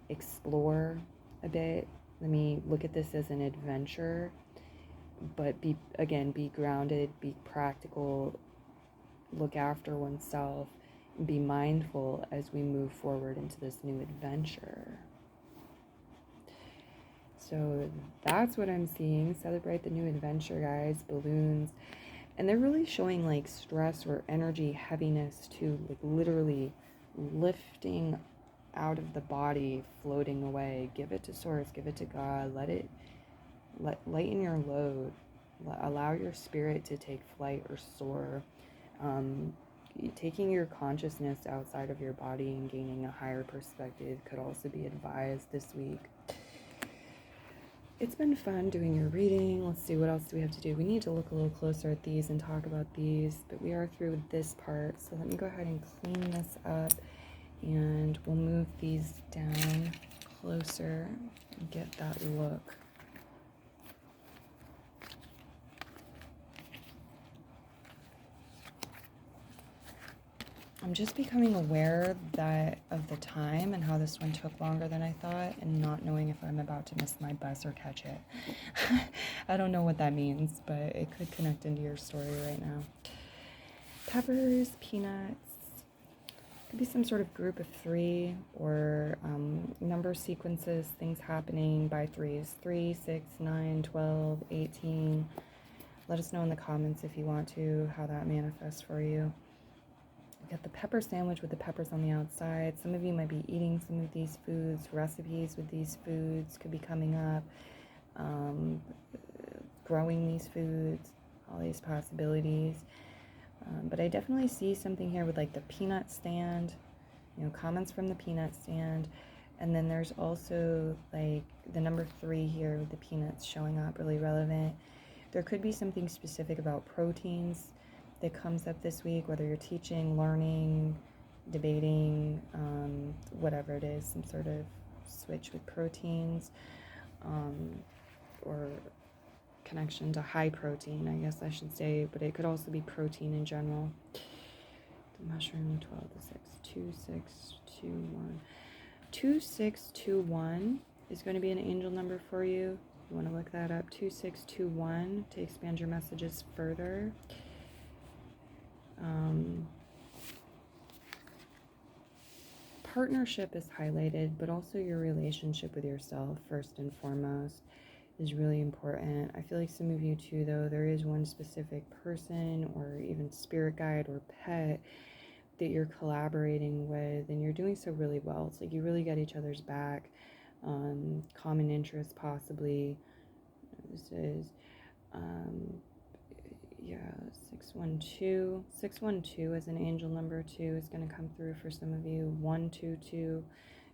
Speaker 1: explore a bit. Let me look at this as an adventure, but be grounded, be practical, look after oneself, and be mindful as we move forward into this new adventure. So that's what I'm seeing. Celebrate the new adventure, guys. Balloons. And they're really showing like stress or energy heaviness too, like literally lifting out of the body, floating away. Give it to Source, give it to God. Lighten your load. Allow your spirit to take flight or soar. Taking your consciousness outside of your body and gaining a higher perspective could also be advised this week. It's been fun doing your reading. Let's see, what else do we have to do? We need to look a little closer at these and talk about these, but we are through with this part. So let me go ahead and clean this up, and we'll move these down closer and get that look. I'm just becoming aware of the time and how this one took longer than I thought, and not knowing if I'm about to miss my bus or catch it. I don't know what that means, but it could connect into your story right now. Peppers, peanuts, could be some sort of group of three, or number sequences, things happening by threes. 3, 6, 9, 12, 18. Let us know in the comments if you want to, how that manifests for you. Got the pepper sandwich with the peppers on the outside. Some of you might be eating some of these foods. Recipes with these foods could be coming up. Growing these foods, all these possibilities. But I definitely see something here with like the peanut stand, comments from the peanut stand. And then there's also like the number 3 here with the peanuts showing up, really relevant. There could be something specific about proteins that comes up this week, whether you're teaching, learning, debating, whatever it is, some sort of switch with proteins, or connection to high protein, I guess I should say, but it could also be protein in general. mushroom 12 to 6, 2621. 2621 is going to be an angel number for you. You want to look that up. 2621 to expand your messages further. Partnership is highlighted, but also your relationship with yourself, first and foremost, is really important. I feel like some of you too, though, there is one specific person or even spirit guide or pet that you're collaborating with, and you're doing so really well. It's like you really got each other's back. Common interests, possibly. This is, yeah, 612. 612 as an angel number 2 is going to come through for some of you. 122.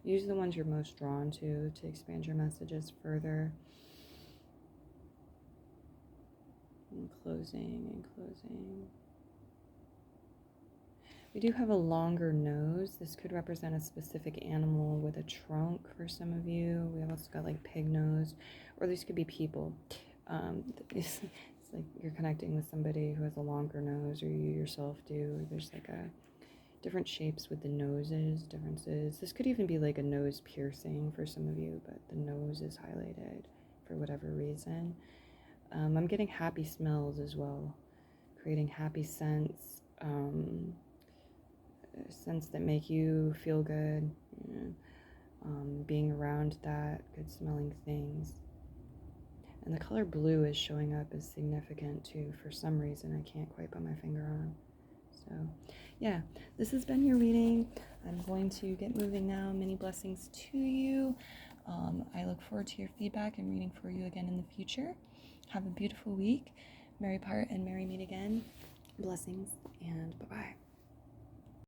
Speaker 1: Use the ones you're most drawn to expand your messages further. And closing. We do have a longer nose. This could represent a specific animal with a trunk for some of you. We have also got like pig nose, or these could be people. It's like you're connecting with somebody who has a longer nose, or you yourself do. There's like a different shapes with the noses, differences. This could even be like a nose piercing for some of you, but the nose is highlighted for whatever reason. I'm getting happy smells as well, creating happy scents. Scents that make you feel good, being around that, good smelling things. And the color blue is showing up as significant too for some reason I can't quite put my finger on. So yeah, this has been your reading. I'm going to get moving now. Many blessings to you. I look forward to your feedback and reading for you again in the future. Have a beautiful week. Merry part and merry meet again. Blessings and bye-bye.